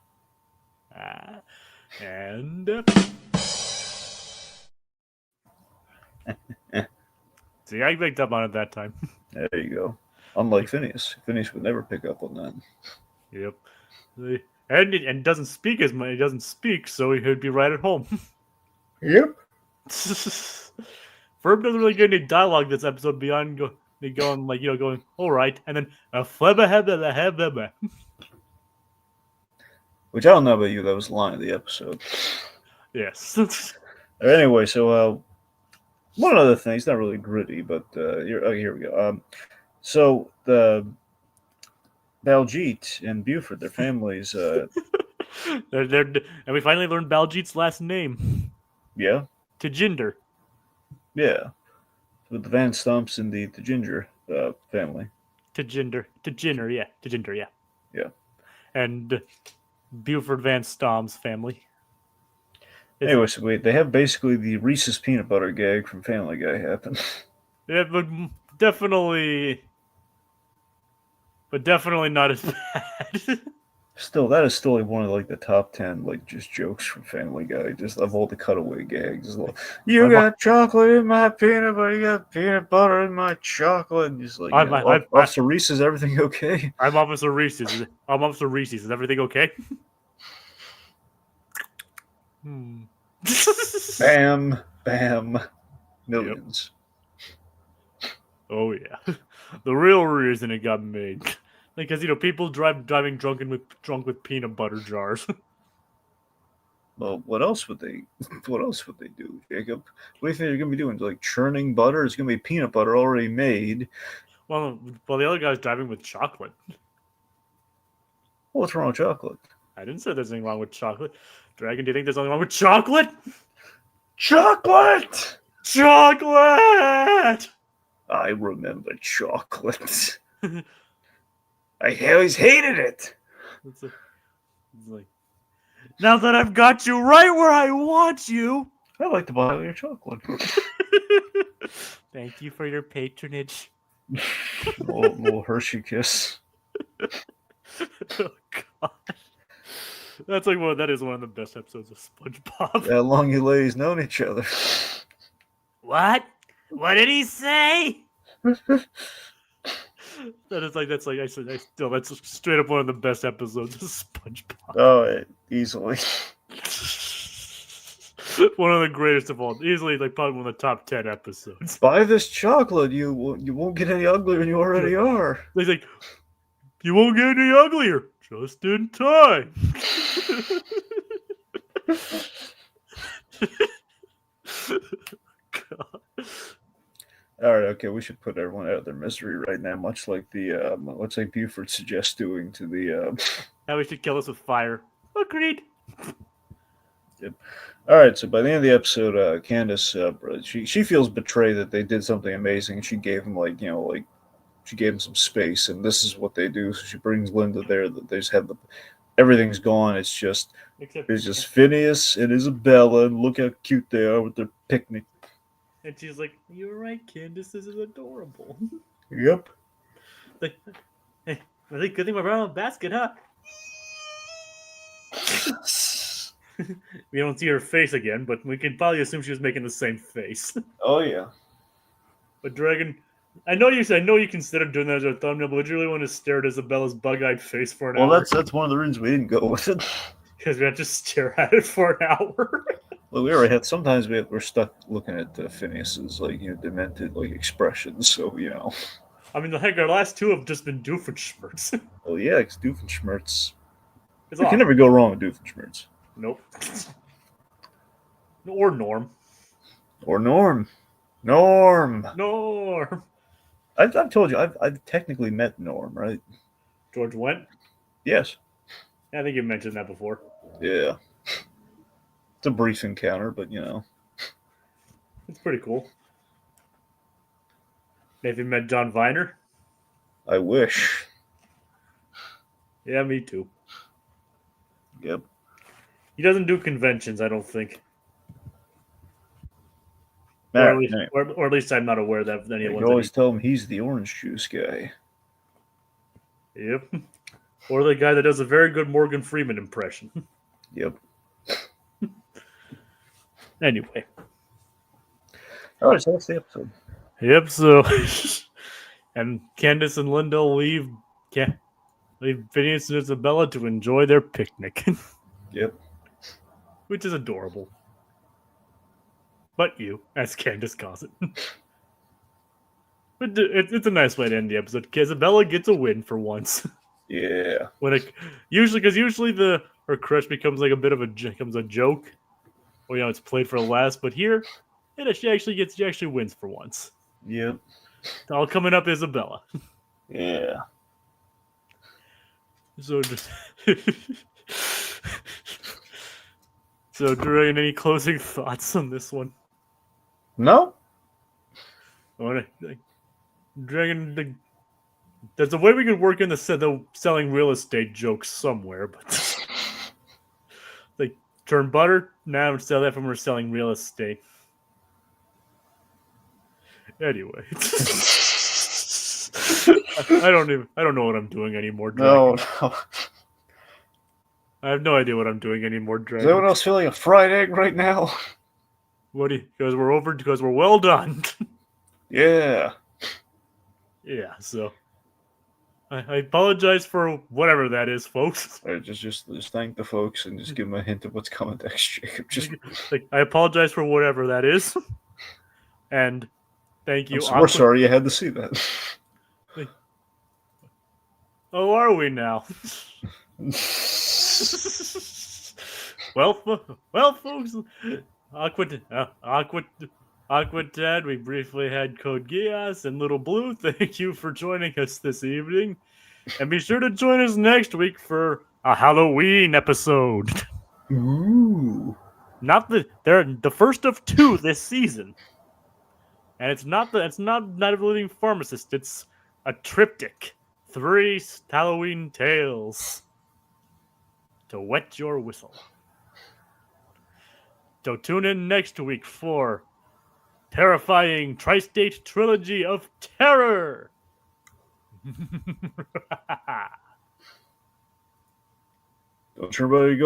See, I picked up on it that time. There you go. Unlike Phineas. Phineas would never pick up on that. Yep. And doesn't speak as much. He doesn't speak, so he'd be right at home. Yep. Ferb doesn't really get any dialogue this episode beyond going, all right, and then Which I don't know about you, that was the line of the episode. Yes. Anyway, so one other thing, it's not really gritty, but here we go. So the Baljeet and Buford, their families. And we finally learned Baljeet's last name. Yeah. Tejinder. Yeah. With the Van Stumps and the Ginger family. Tejinder, yeah. Yeah. And Buford Van Stom's family. Anyway, so they have basically the Reese's peanut butter gag from Family Guy happen. Yeah, but definitely not as bad. Still, that is still like one of like the top 10 like just jokes from Family Guy, just of all the cutaway gags. Like, you got chocolate in my peanut butter, you got peanut butter in my chocolate, and just like, Officer Reese, is everything okay? I'm Officer Reese. Is everything okay? Bam, bam, millions. Yep. Oh yeah, the real reason it got made. Because people driving drunk with peanut butter jars. Well, what else would they do, Jacob? What do you think they're gonna be doing? Like churning butter? It's gonna be peanut butter already made. Well, the other guy's driving with chocolate. What's wrong with chocolate? I didn't say there's anything wrong with chocolate. Dragon, do you think there's anything wrong with chocolate? Chocolate! Chocolate! I remember chocolate. I always hated it. It's like, now that I've got you right where I want you. I like to buy your chocolate. Thank you for your patronage. little Hershey kiss. Oh God. That is one of the best episodes of SpongeBob. How long you ladies known each other? What? What did he say? That's straight up one of the best episodes of SpongeBob. Oh, easily. One of the greatest of all. Easily, probably one of the top 10 episodes. Buy this chocolate. You won't get any uglier than you already are. He's like, you won't get any uglier. Just in time. God. All right, okay, we should put everyone out of their misery right now, much like Buford suggests doing to the. Now we should kill us with fire. Agreed. Yep. All right, so by the end of the episode, Candace, she feels betrayed that they did something amazing. She gave him she gave him some space, and this is what they do. So she brings Linda there. That they just have everything's gone. It's just Phineas and Isabella, and look how cute they are with their picnic. And she's like, "You're right, Candace. This is adorable." Yep. Hey, I think good thing we're around a basket, huh? We don't see her face again, but we can probably assume she was making the same face. Oh yeah. But Dragon, I know you considered doing that as a thumbnail, but would you really want to stare at Isabella's bug-eyed face for an hour? Well, that's one of the reasons we didn't go with it. Because we had to stare at it for an hour. Well, we already had. Sometimes we're stuck looking at Phineas's demented expressions. So I mean, the heck, our last two have just been Doofenshmirtz. Well, yeah, it's Doofenshmirtz. You can never go wrong with Doofenshmirtz. Nope. Or Norm. Or Norm. Norm. I've told you, I've technically met Norm, right? George Wendt? Yes. I think you mentioned that before. Yeah. It's a brief encounter, but It's pretty cool. Have you met John Viner? I wish. Yeah, me too. Yep. He doesn't do conventions, I don't think. Or at least I'm not aware that any of you always tell him he's the orange juice guy. Yep. Or the guy that does a very good Morgan Freeman impression. Yep. Anyway. All right, so that's the episode. Yep, so... and Candace and Linda leave Phineas and Isabella to enjoy their picnic. Yep. Which is adorable. But you, as Candace calls it. But it's a nice way to end the episode. Isabella gets a win for once. Yeah. Usually her crush becomes like a bit of a joke. Well, it's played for laughs, but here, she actually wins for once. Yep. All coming up, Isabella. Yeah. So Dragon, any closing thoughts on this one? No. Dragon, there's a way we could work in the selling real estate jokes somewhere, but turn butter, now sell that from we're selling real estate. Anyway, I don't know what I'm doing anymore. Dragon. No. I have no idea what I'm doing anymore. Dragon. Is anyone else feeling a fried egg right now? Because we're well done. Yeah. Yeah. So I apologize for whatever that is, folks. All right, just thank the folks and just give them a hint of what's coming next, Jacob. I apologize for whatever that is, and thank you. We're sorry you had to see that. Oh, are we now? well, folks. Awkward Dad, we briefly had Code Geass and Little Blue. Thank you for joining us this evening. And be sure to join us next week for a Halloween episode. Ooh. They're the first of 2 this season. And it's not Night of the Living Pharmacist, it's a triptych. 3 Halloween tales to wet your whistle. So tune in next week for terrifying tri-state trilogy of terror. Don't everybody go.